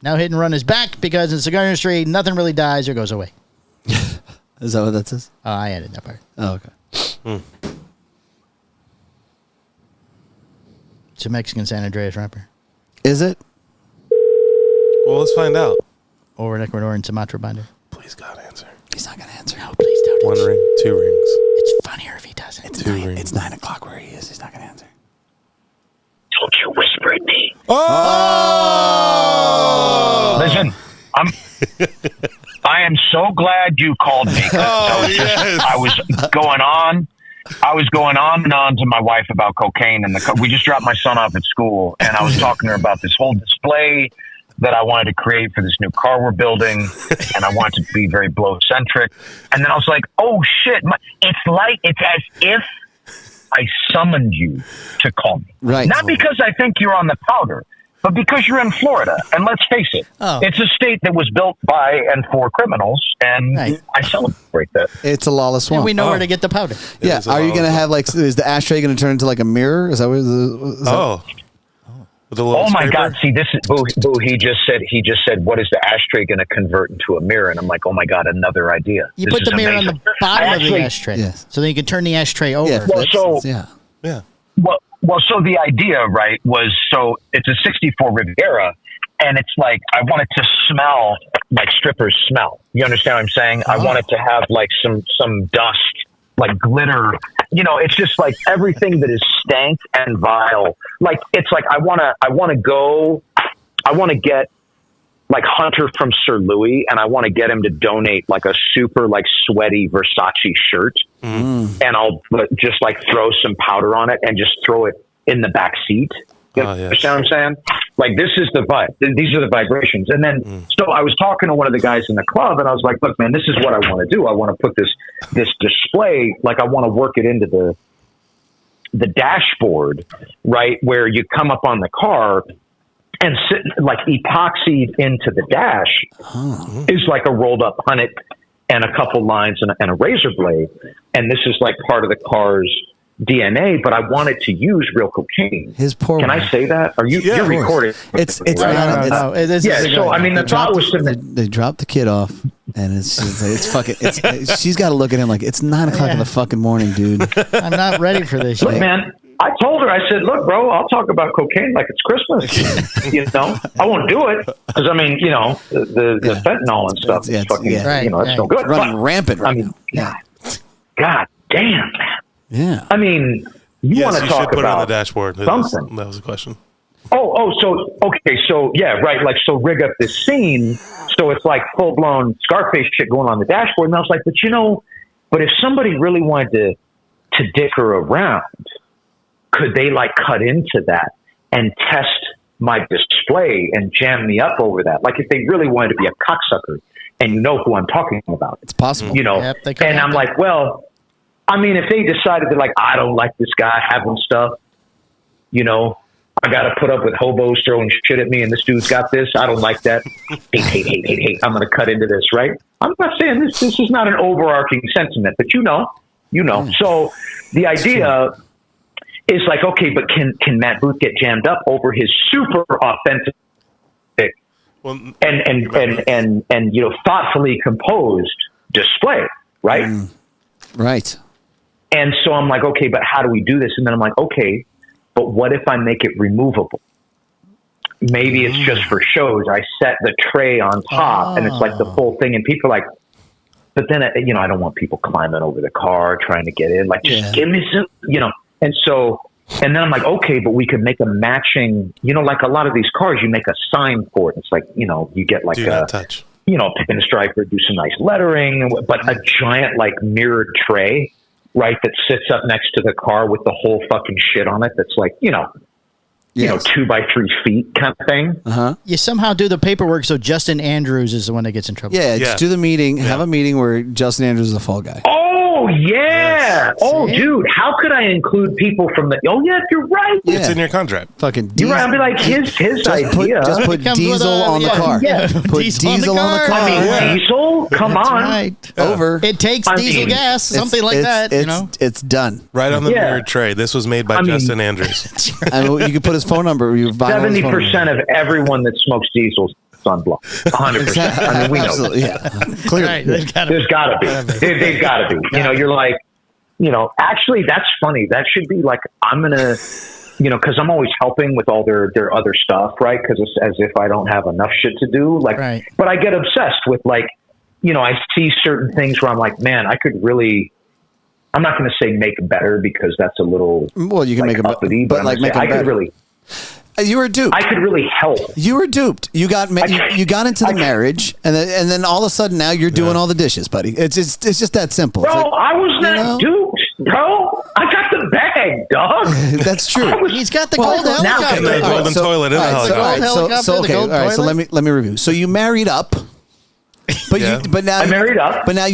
Now Hit and Run is back because in the cigar industry, nothing really dies or goes away. Is that what that says? Oh, I added that part. Oh, okay. It's a Mexican San Andreas wrapper. Is it? Well, let's find out. Or an Ecuadorian Sumatra binder. Please, God, answer. He's not going to answer. No, please don't. One ring, 2 rings. It's funnier if he doesn't. It's Two 9, rings. it's 9 o'clock where he is. He's not going to answer. Don't you whisper at me. Oh! Listen, I am so glad you called me. I was going on and on to my wife about cocaine, and we just dropped my son off at school, and I was talking to her about this whole display that I wanted to create for this new car we're building, and I wanted to be very blow-centric. And then I was like, oh shit, it's as if I summoned you to call me. Right. Not because I think you're on the powder, but because you're in Florida. And let's face it, it's a state that was built by and for criminals, and I celebrate that. It's a lawless swamp. And we know where to get the powder. Yeah. Are you going to have is the ashtray going to turn into like a mirror? Is that what? Oh my God! See, this is Boo. He just said, "What is the ashtray going to convert into a mirror?" And I'm like, "Oh my God, another idea." You put the mirror on the bottom of the ashtray, so then you can turn the ashtray over. Yeah. Well, so the idea, right, was it's a '64 Riviera, and it's like I want it to smell like strippers smell. You understand what I'm saying? I want it to have like some dust, like glitter. It's just like everything that is stank and vile. Like it's like I want to get like Hunter from Sir Louis, and I want to get him to donate like a super like sweaty Versace shirt, and I'll just like throw some powder on it and just throw it in the back seat. You understand what I'm saying? Like this is the vibe. These are the vibrations. And then, so I was talking to one of the guys in the club, and I was like, "Look, man, this is what I want to do. I want to put this display. Like I want to work it into the dashboard, right, where you come up on the car." And sit, like epoxied into the dash is like a rolled up hunnet and a couple lines and a razor blade. And this is like part of the car's DNA, but I wanted to use real cocaine. Can I say that? You're recording? It's right? No. So I mean, the thought was they dropped the kid off, and it's fucking. She's got to look at him like it's 9 o'clock in the fucking morning, dude. I'm not ready for this. Look, man. I told her, I said, look, bro, I'll talk about cocaine like it's Christmas. I won't do it because, I mean, the fentanyl and stuff is fucking, it's no good. Running rampant right now. God damn, man. Yeah. I mean, you want to talk put about it on the dashboard. something. That was the question. So right. Like, so rig up this scene. So it's like full blown Scarface shit going on the dashboard. And I was like, but if somebody really wanted to dick her around, could they like cut into that and test my display and jam me up over that? Like if they really wanted to be a cocksucker, and you know who I'm talking about. It's possible. And I'm like, well, I mean, if they decided that like, I don't like this guy having stuff, I got to put up with hobos throwing shit at me and this dude's got this. I don't like that. Hate. I'm going to cut into this, right? I'm not saying this is not an overarching sentiment, but So the idea is like, okay, but can Matt Booth get jammed up over his super authentic and thoughtfully composed display, right? Right. And so I'm like, okay, but how do we do this? And then I'm like, okay, but what if I make it removable? Maybe it's just for shows. I set the tray on top and it's like the full thing. And people are like, but then, I don't want people climbing over the car, trying to get in. Like, just give me some, And so, and then I'm like, okay, but we could make a matching, like a lot of these cars, you make a sign for it. It's like, you get like touch. Pinstripe or do some nice lettering, but a giant like mirrored tray, right, that sits up next to the car with the whole fucking shit on it. That's like, 2 by 3 feet kind of thing. You somehow do the paperwork so Justin Andrews is the one that gets in trouble. Yeah, just do the meeting. Have a meeting where Justin Andrews is the fall guy. Oh, yeah. Oh, dude, how could I include people from the... Oh, yeah, you're right. Yeah. It's in your contract. Fucking You're right. I'd be like, his idea. Just put Diesel on the car. Yeah. Put Diesel on the car. I mean, Diesel? Come on. Right. Over. It takes diesel gas, something like that. It's done. Right on the mirrored tray. This was made by Justin Andrews. You can put his phone number. 70% of everyone that smokes diesels sunblock. 100%. I mean, we know. Absolutely, yeah. Clearly. Right, There's got to be. They've got to be. You're like, actually, that's funny. That should be like, I'm going to, because I'm always helping with all their other stuff, right? Because it's as if I don't have enough shit to do. Like, but I get obsessed with like, I see certain things where I'm like, man, I could really, I'm not going to say make better because that's a little, well, you can make it uppity, but like make I could really. You were duped. I could really help. You were duped. You got into the marriage, and then all of a sudden now you're doing all the dishes, buddy. It's just that simple. Bro, I was not duped, bro. I got the bag, dog. That's true. He's got the gold helicopter. The golden toilet in the helicopter. All right. So let me review. So you married up. But now I married up. But now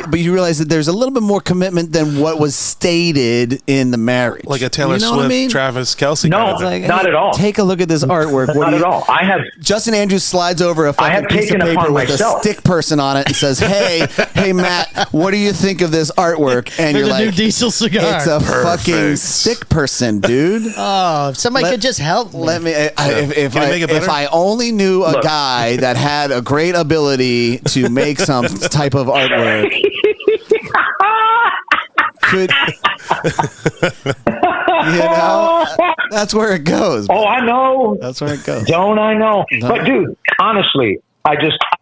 but you realize that there's a little bit more commitment than what was stated in the marriage. Like a Taylor Swift, Travis Kelce. No, not at all. Take a look at this artwork. Not at all. I have Justin Andrews slides over a fucking piece of paper with a stick person on it and says, "Hey Matt, what do you think of this artwork?" And you're like, "New diesel cigar. It's a fucking stick person, dude." Oh, if somebody could just help me. Let me. If I only knew a guy that had a great ability to make some type of artwork. That's where it goes. Oh, I know. That's where it goes. Don't I know? No. But dude, honestly, I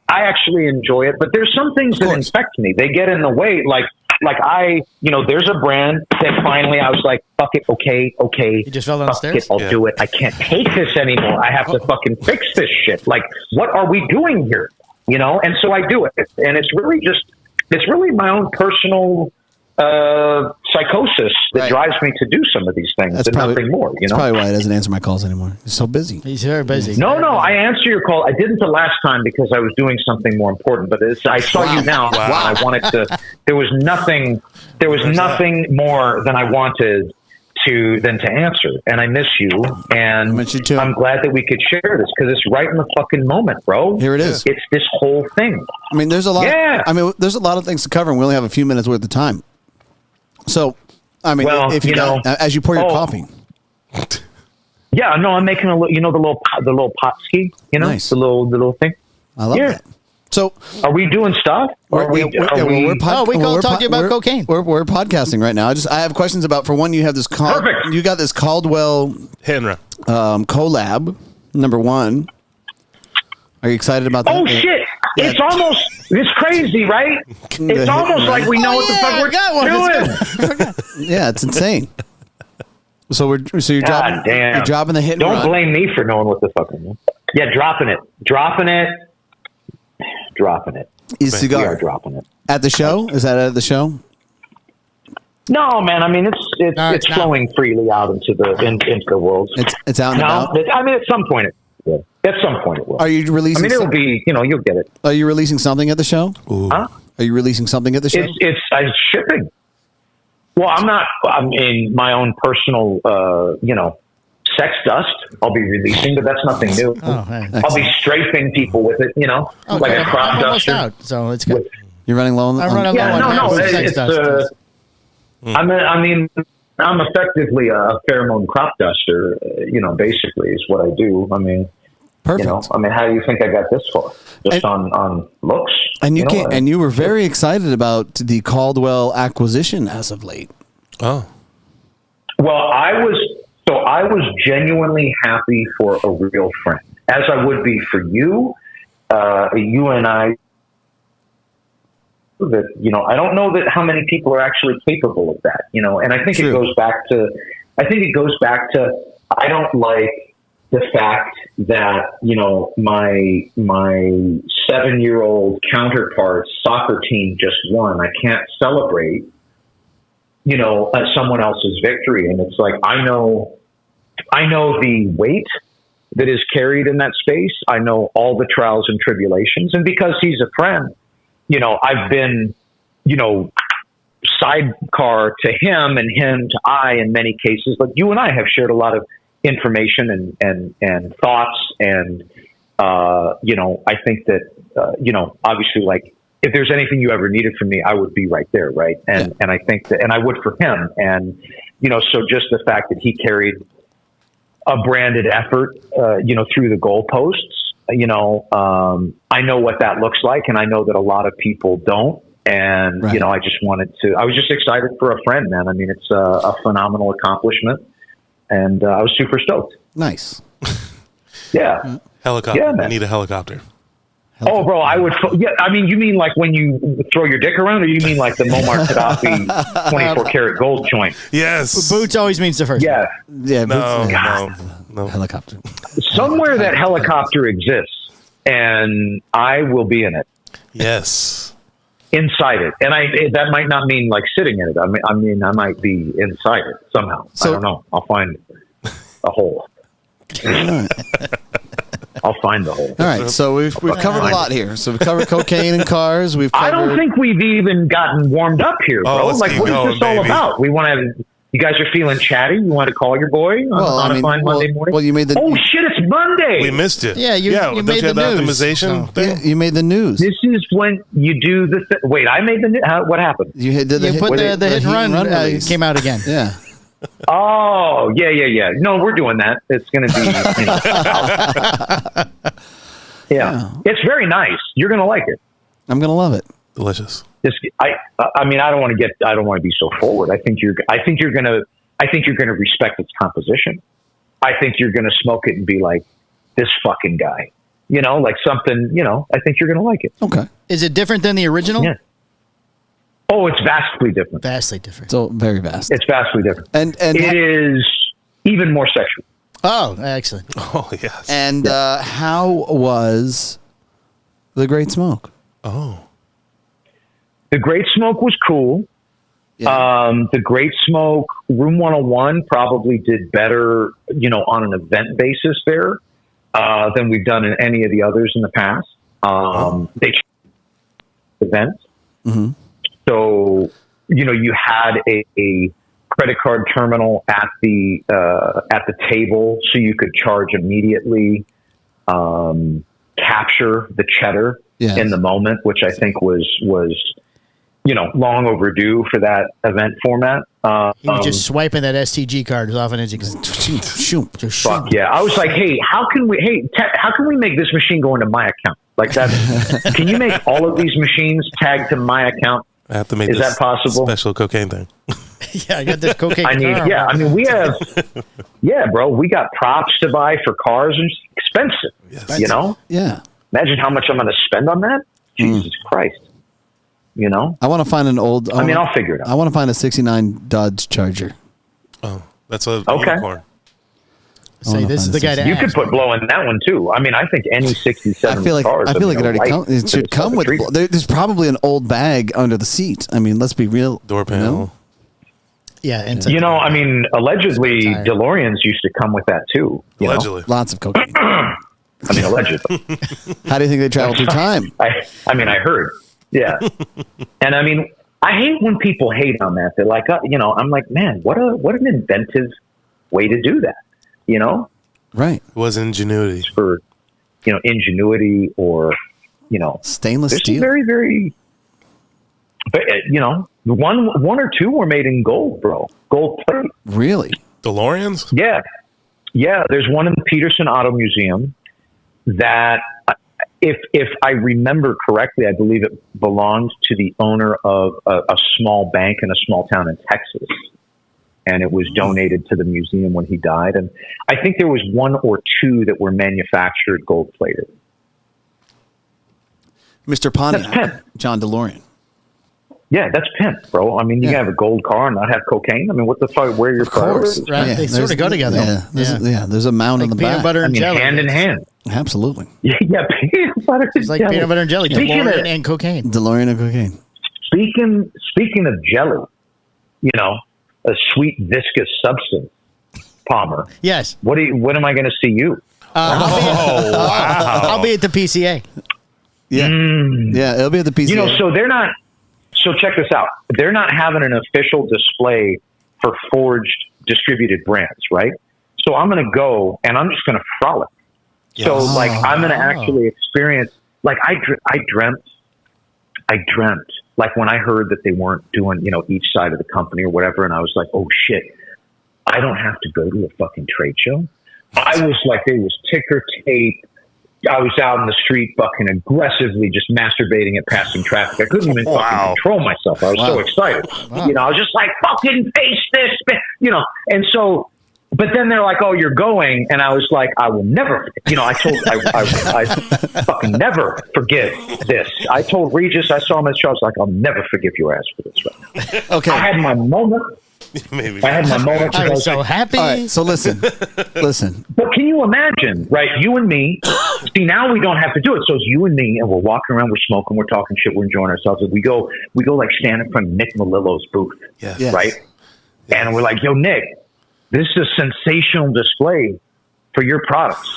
actually enjoy it. But there's some things that infect me. They get in the way. Like there's a brand that finally I was like, fuck it, okay. You just fell down the stairs? I'll do it. I can't take this anymore. I have to fucking fix this shit. Like, what are we doing here? And so I do it. And it's really my own personal psychosis that drives me to do some of these things and nothing more. That's probably why he doesn't answer my calls anymore. He's so busy. He's very busy. No, I answer your call. I didn't the last time because I was doing something more important. But I saw you now. Wow. And I wanted to. There was nothing more than I wanted than to answer, and I miss you, and I miss you too. I'm glad that we could share this because it's right in the fucking moment, bro. Here it is. It's this whole thing. I mean, there's a lot. There's a lot of things to cover, and we only have a few minutes worth of time. So, I mean, if you know, as you pour your coffee. Yeah, no, I'm making a little, the little pot ski, nice. the little thing. I love that. So, are we doing stuff? We call talking about cocaine. We're podcasting right now. I have questions about. For one, you have this. You got this Caldwell Henra collab. Number one. Are you excited about that? Oh shit! Yeah. It's crazy, right? It's almost like we know what the fuck we're doing. Yeah, it's insane. So you're dropping the hit and Don't run. blame me for knowing what the fuck I'm doing. Yeah, dropping it. Is Cigar we are dropping it at the show? Is that at the show? No, man. I mean, it's flowing freely out into the world. It's out and about. I mean, at some point it will. Are you releasing? I mean, it'll be. You'll get it. Are you releasing something at the show? Ooh. Huh? Are you releasing something at the show? It's shipping. Well, I'm not. I'm in my own personal. Sex dust. I'll be releasing, but that's nothing new. Oh, hey. I'll be strafing people with it. Like a crop duster. Out, so it's good. You're running low on. I'm effectively a pheromone crop duster. Basically, is what I do. I mean, perfect. How do you think I got this far? Just on looks. And you were very excited about the Caldwell acquisition as of late. Oh. Well, I was genuinely happy for a real friend, as I would be for you. You and I, that, you know, I don't know that how many people are actually capable of that, you know, and I think it goes back to, I don't like the fact that, you know, my 7-year-old counterpart's soccer team just won. I can't celebrate, you know, someone else's victory. And it's like, I know the weight that is carried in that space. I know all the trials and tribulations. And because he's a friend, you know, I've been, you know, sidecar to him and him to I in many cases. Like you and I have shared a lot of information and thoughts. And, you know, I think that, you know, obviously, like, if there's anything you ever needed from me, I would be right there. Right. And I think that, and I would for him. And, you know, so just the fact that he carried a branded effort, you know, through the goalposts, you know, I know what that looks like, and I know that a lot of people don't. And, you know, I was just excited for a friend, man. I mean, it's a phenomenal accomplishment, and I was super stoked. Nice. Yeah. Helicopter. Yeah, man. I need a helicopter. Oh, bro, I would. Yeah, I mean, you mean like when you throw your dick around, or you mean like the Muammar Gaddafi 24 karat gold joint? Yes. Boots always means the first. Yeah. Yeah. No. Helicopter. Somewhere that helicopter exists, and I will be in it. Yes. Inside it, and that might not mean like sitting in it. I mean, I might be inside it somehow. So, I don't know. I'll find a hole. I'll find the hole. All right, so we've covered a lot here. So we've covered cocaine and cars. We've covered... I don't think we've even gotten warmed up here, bro. Like, what is this all about? We want to. You guys are feeling chatty. You want to call your boy on a fine Monday morning? Well, you made the. Oh shit! It's Monday. We missed it. Yeah, you made the news. Optimization thing? Yeah, you made the news. This is when you do the. Wait, I made the. What happened? You did the hit, put the hit and run release. came out again. Yeah. Oh yeah. No, we're doing that. It's going to be. Yeah, it's very nice. You're going to like it. I'm going to love it. Delicious. I mean, I don't want to be so forward. I think you're going to respect its composition. I think you're going to smoke it and be like, this fucking guy, you know, like something, you know, I think you're going to like it. Okay. Is it different than the original? Yeah. Oh, it's vastly different. Vastly different. So very vast. It's vastly different. And it is even more sexual. Oh, excellent. Oh, yes. And how was the Great Smoke? Oh. The Great Smoke was cool. Yeah. The Great Smoke, Room 101 probably did better, you know, on an event basis there than we've done in any of the others in the past. They events. Mm-hmm. So, you know, you had a credit card terminal at the table, so you could charge immediately, capture the cheddar in the moment, which I think was you know, long overdue for that event format. He was just swiping that STG card as often as he could. Fuck yeah! I was like, hey, how can we make this machine go into my account? Like that? Can you make all of these machines tag to my account? I have to make Is that possible? Special cocaine thing. Yeah, I got this cocaine. I mean, we have, bro, we got props to buy for cars, and it's expensive. Yes. You know? Yeah. Imagine how much I'm going to spend on that. Jesus Christ. You know? I want to find an old. I'll figure it out. I want to find a '69 Dodge Charger. Oh, that's a unicorn. Say this is the guy to You ask. could put blow in that one too. I mean, I think any '67 I feel like cars. it already it should come with. There's probably an old bag under the seat. I mean, let's be real. Door panel. You know? Yeah, and You know, I mean, allegedly DeLoreans used to come with that too. Allegedly. Lots of cocaine. I mean, allegedly. How do you think they travel through time? I mean, I heard. Yeah. And I mean, I hate when people hate on that. They're like, you know, I'm like, man, what an inventive way to do that. You know? Right. It was ingenuity. For, you know, ingenuity or, you know, stainless steel. Very, very, but, you know, one or two were made in gold, bro. Gold plate. Really? DeLoreans? Yeah. Yeah. There's one in the Peterson Auto Museum that, if I remember correctly, I believe it belonged to the owner of a small bank in a small town in Texas. and it was donated to the museum when he died. And I think there was 1 or 2 that were manufactured gold plated. Mr. Pontiac, John DeLorean. Yeah, that's pimp, bro. I mean, you can have a gold car and not have cocaine. I mean, what the fuck? Where are your priorities? Right? Yeah, They sort of go together. There's a mound on the peanut back. butter and jelly. hand in hand. Absolutely. Yeah, peanut butter. It's like peanut butter and jelly. DeLorean and cocaine. DeLorean and cocaine. Speaking of jelly, a sweet viscous substance, Palmer. Yes. When am I going to see you? I'll be at the PCA. Yeah. Yeah, it'll be at the PCA. So they're not. So check this out. They're not having an official display for forged distributed brands, right? So I'm going to go and I'm just going to frolic. Yes. So I'm going to actually experience. I dreamt. Like when I heard that they weren't doing, each side of the company or whatever, and I was like, oh shit, I don't have to go to a fucking trade show. I was like, there was ticker tape. I was out in the street fucking aggressively just masturbating at passing traffic. I couldn't even fucking control myself. I was so excited. Wow. I was just like, fucking face this, and so, but then they're like, oh, you're going. And I was like, I will never, I fucking never forgive this. I told Regis, I saw him at the show. I was like, I'll never forgive your ass for this right now. Okay. I had my moment. I was so happy. All right, so listen. But can you imagine, right? You and me. See, now we don't have to do it. So it's you and me, and we're walking around, we're smoking, we're talking shit, we're enjoying ourselves. And we go like stand in front of Nick Melillo's booth, yes. Right? Yes. And we're like, yo, Nick, this is a sensational display for your products.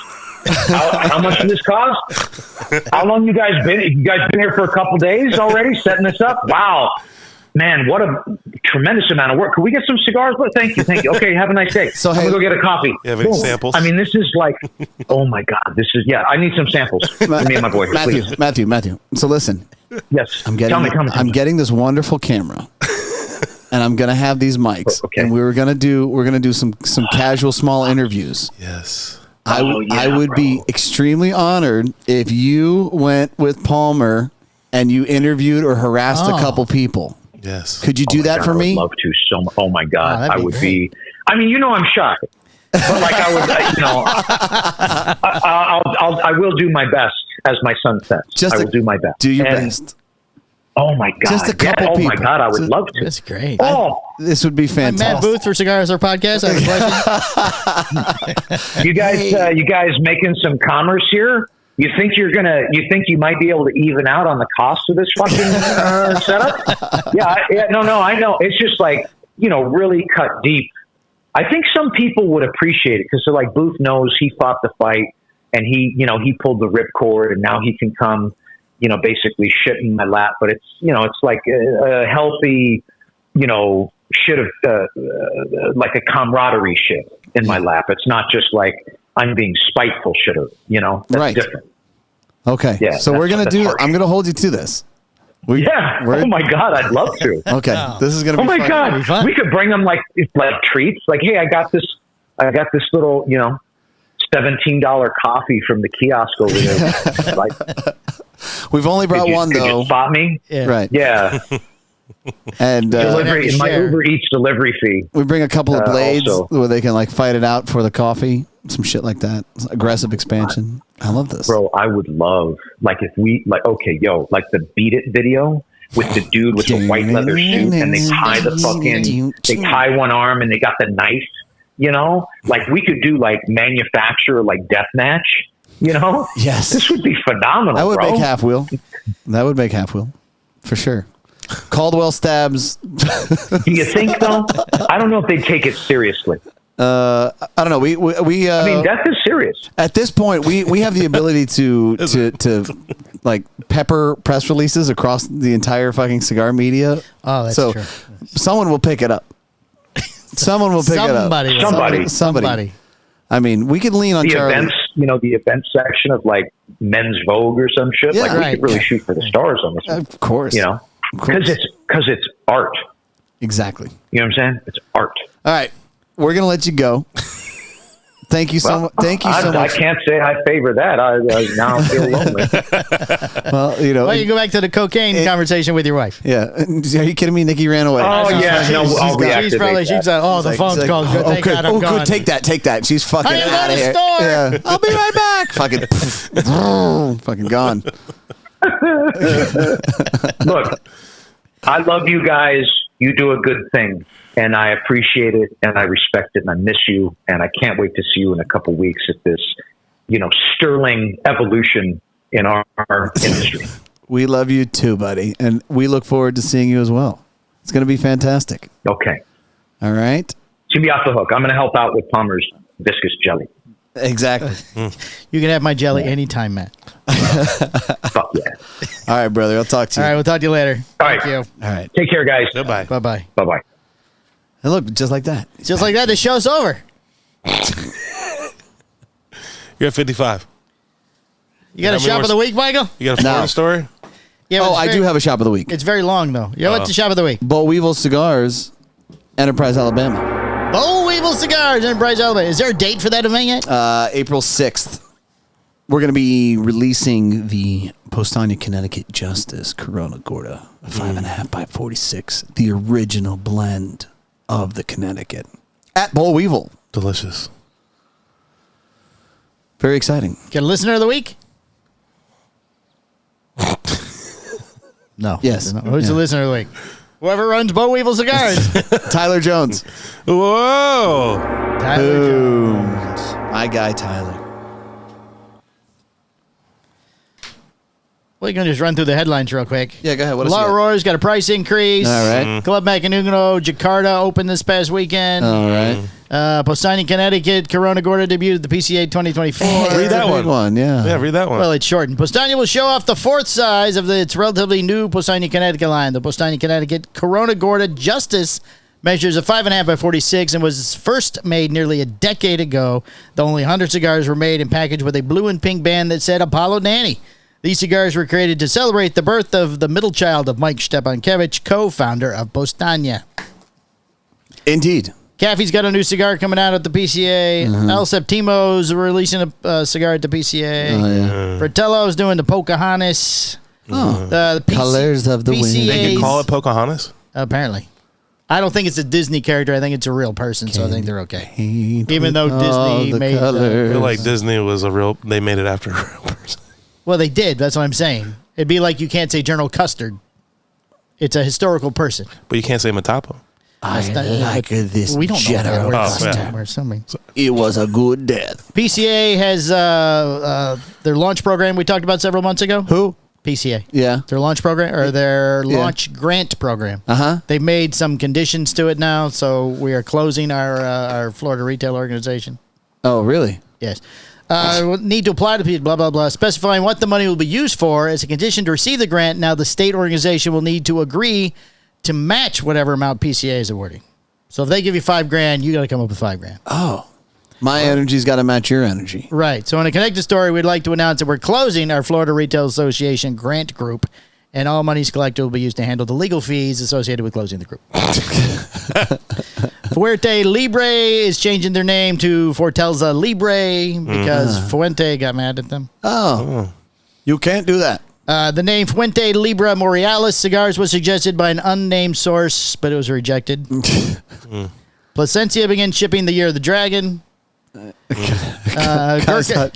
How much does this cost? How long you guys been? You guys been here for a couple days already, setting this up? Wow. Man, what a tremendous amount of work. Can we get some cigars? Thank you. Okay, have a nice day. So I'm going to go get a coffee. You have any samples? I mean, this is like, oh my God, I need some samples. Me and my boy. Matthew. So listen. Yes. I'm getting this wonderful camera. And I'm going to have these mics. Okay. And we're going to do some casual small interviews. Yes. I would be extremely honored if you went with Palmer and you interviewed or harassed a couple people. Yes. Could you do that for me? I would love to so much. Oh my God. I would great. be. I mean, I'm shy, but I would. I will do my best, as my son says. I will do my best. Do your best. Oh my God. Just a couple people. Oh my God. I would love to. That's great. This would be fantastic. Matt Booth for Cigar Hustlers Podcast. I have a question. You guys making some commerce here? You think you might be able to even out on the cost of this fucking setup? No, I know. It's just like, really cut deep. I think some people would appreciate it because they're like, Booth knows he fought the fight and he pulled the ripcord and now he can come, basically shit in my lap. But it's, it's like a healthy, shit of like a camaraderie shit in my lap. It's not just like I'm being spiteful shit of, that's right. different. Okay. Yeah, so we're going to do, I'm going to hold you to this. Oh my God. I'd love to. Okay. This is going to be fun. Oh my God. We could bring them like treats. Like, hey, I got this little, $17 coffee from the kiosk over there. Like, we've only brought one though. Did you spot me? Yeah. Right. Yeah. And delivery, my Uber Eats delivery fee. We bring a couple of blades also, where they can like fight it out for the coffee, some shit like that. Aggressive expansion. I love this, bro. I would love if we the Beat It video with the dude with the white leather suit and they tie one arm and they got the knife. Like we could do like manufacturer like deathmatch. Yes, this would be phenomenal. That would make half wheel. That would make half wheel for sure. Caldwell stabs. Do you think though? I don't know if they'd take it seriously. I don't know. We I mean, death is serious. At this point, we have the ability to like pepper press releases across the entire fucking cigar media. Oh, that's true. Someone will pick it up. Someone will pick it up. Somebody. I mean, we could lean on the Charlie. Events, the event section of like Men's Vogue or some shit. Yeah, we could really shoot for the stars on this. Of course. Because it's art. Exactly. You know what I'm saying? It's art. All right. We're going to let you go. Thank you so much. Thank you so I much. can't say I favor that. I now feel lonely. Well, you know. Well, you go back to the cocaine conversation with your wife. Yeah. Are you kidding me? Nikki ran away. Oh, yeah. No, I'll She's probably, reactivate she's that. like, the phone's called. Good, thank God I'm gone. good. Take that. She's fucking Honey, I'm out going of to here. the store. Yeah. I'll be right back. Fucking gone. Look, I love you guys. You do a good thing, and I appreciate it, and I respect it, and I miss you, and I can't wait to see you in a couple weeks at this, sterling evolution in our industry. We love you too, buddy, and we look forward to seeing you as well. It's going to be fantastic. Okay. All right. Should be off the hook. I'm going to help out with Palmer's viscous jelly. Exactly. You can have my jelly anytime, Matt. Fuck yeah. All right, brother. I'll talk to you. All right, we'll talk to you later. All right. Thank you. All right. Take care, guys. Goodbye. Bye-bye. Bye-bye. And look, just like that. Just like that, the show's over. You're at 55. You got a How many shop more of the week, Michael? You got a Florida No. story? Yeah, but Oh, it's I very- do have a shop of the week. It's very long, though. What's the shop of the week? Bo Weevil Cigars, Enterprise, Alabama. Bo Weevil Cigars, Enterprise, Alabama. Is there a date for that event yet? April 6th. We're going to be releasing the Powstanie Connecticut Justice Corona Gorda, a 5.5 by 46, the original blend of the Connecticut at Bo Weevil. Delicious. Very exciting. Got a listener of the week? No. Yes. Who's the Yeah. listener of the week? Whoever runs Bo Weevil Cigars. Tyler Jones. Whoa. Tyler Boom. Jones. My guy, Tyler. Well, you can just run through the headlines real quick. Yeah, go ahead. What else you got? Aurora's got a price increase. All right. Club Macanudo Jakarta opened this past weekend. All right. Powstanie Connecticut Corona Gorda debuted at the PCA 2024. Read that Big one. Yeah. Yeah, read that one. Well, it's shortened. Powstanie will show off the fourth size of its relatively new Powstanie Connecticut line. The Powstanie Connecticut Corona Gorda Justice measures a 5.5 by 46 and was first made nearly a decade ago. The only 100 cigars were made and packaged with a blue and pink band that said Apollo Nanny. These cigars were created to celebrate the birth of the middle child of Mike Stepankevich, co-founder of Powstanie. Indeed. Kafie's got a new cigar coming out at the PCA. El Septimo's releasing a cigar at the PCA. Oh, yeah. Fratello's doing the Pocahontas. The Colors of the wind. PCA's They can call it Pocahontas? Apparently. I don't think it's a Disney character. I think it's a real person, so I think they're okay. Even though Disney made... I feel like Disney was they made it after a real person. Well, they did. That's what I'm saying. It'd be like you can't say General Custard. It's a historical person. But you can't say Matapo. I like this We don't know general that. yeah. Or something. It was a good death. PCA has their launch program we talked about several months ago. Who? PCA. Yeah. Their launch program or their launch grant program. Uh-huh. They've made some conditions to it now, so we are closing our Florida retail organization. Oh, really? Yes. Need to apply to people, blah, blah, blah, specifying what the money will be used for. As a condition to receive the grant, now the state organization will need to agree to match whatever amount PCA is awarding. So if they give you $5,000, you got to come up with $5,000. Oh. My energy's got to match your energy. Right. So in a connected story, we'd like to announce that we're closing our Florida Retail Association grant group, and all monies collected will be used to handle the legal fees associated with closing the group. Fuerte Libre is changing their name to Fortaleza Libre because Fuente got mad at them. Oh. You can't do that. The name Fuente Libre Morealis Cigars was suggested by an unnamed source, but it was rejected. Placencia began shipping the Year of the Dragon.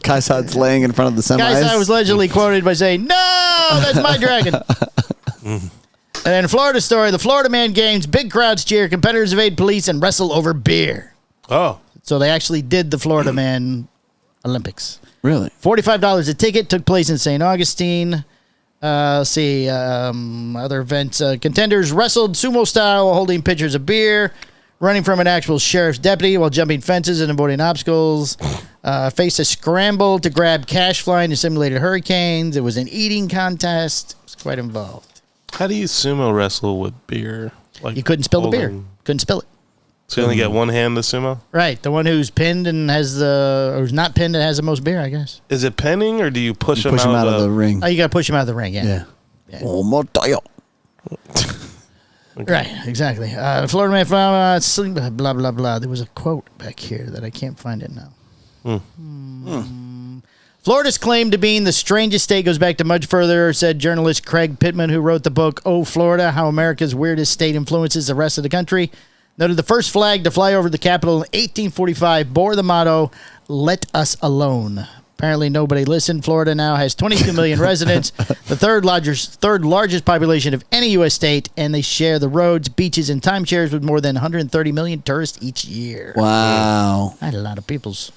Kaisad's laying in front of the semis. Kaisa was allegedly quoted by saying, "No, that's my dragon." And in a Florida story, the Florida Man Games, big crowds cheer, competitors evade police, and wrestle over beer. Oh. So they actually did the Florida Man Olympics. Really? $45 a ticket, took place in St. Augustine. Other events. Contenders wrestled sumo style while holding pitchers of beer, running from an actual sheriff's deputy while jumping fences and avoiding obstacles. Faced a scramble to grab cash flying to simulated hurricanes. It was an eating contest. It was quite involved. How do you sumo wrestle with beer? Like You couldn't spill the beer. holding- Couldn't spill it. So you only get one hand to sumo? Right. The one who's pinned and has or who's not pinned and has the most beer, I guess. Is it pinning or do you push Push him him out out of the ring. Oh, you got to push him out of the ring, yeah. Yeah. Oh, my God. Right, exactly. Florida Man, blah, blah, blah. There was a quote back here that I can't find it now. Florida's claim to being the strangest state goes back to much further, said journalist Craig Pittman, who wrote the book, Oh, Florida, How America's Weirdest State Influences the Rest of the Country. Noted the first flag to fly over the Capitol in 1845 bore the motto, Let Us Alone. Apparently nobody listened. Florida now has 22 million residents, the third largest population of any U.S. state, and they share the roads, beaches, and timeshares with more than 130 million tourists each year. Wow. That's a lot of peoples.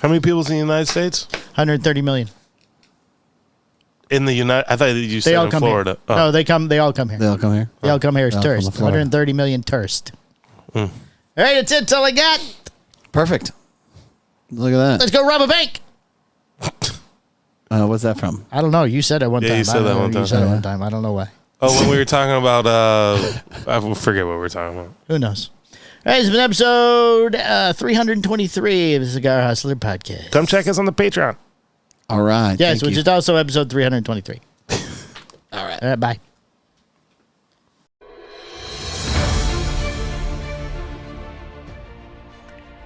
How many people's in the United States? 130 million. In the United, I thought you said They all in come Florida. here. No, they all come here. They all come here? They all come here as They all come tourists. to Florida. 130 million tourists. All right, that's it. That's all I got. Perfect. Look at that. Let's go rob a bank. What's that from? I don't know. You said it one time. You said that one time. You said it one time. I don't know why. Oh, when we were talking about, I forget what we were talking about. Who knows? All right, it's been episode 323 of the Cigar Hustler Podcast. Come check us on the Patreon. All right. Yes, Thank which you. is also episode 323. All right. All right, bye.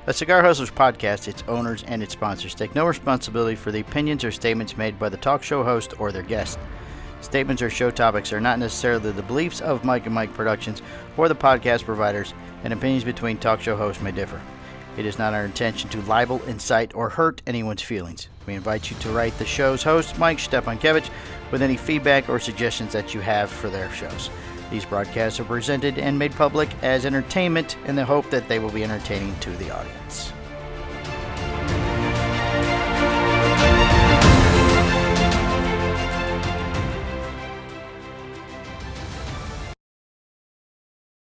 The Cigar Hustlers Podcast, its owners, and its sponsors take no responsibility for the opinions or statements made by the talk show host or their guest. Statements or show topics are not necessarily the beliefs of Mike and Mike Productions or the podcast providers, and opinions between talk show hosts may differ. It is not our intention to libel, incite, or hurt anyone's feelings. We invite you to write the show's host, Mike Stepankevich, with any feedback or suggestions that you have for their shows. These broadcasts are presented and made public as entertainment in the hope that they will be entertaining to the audience.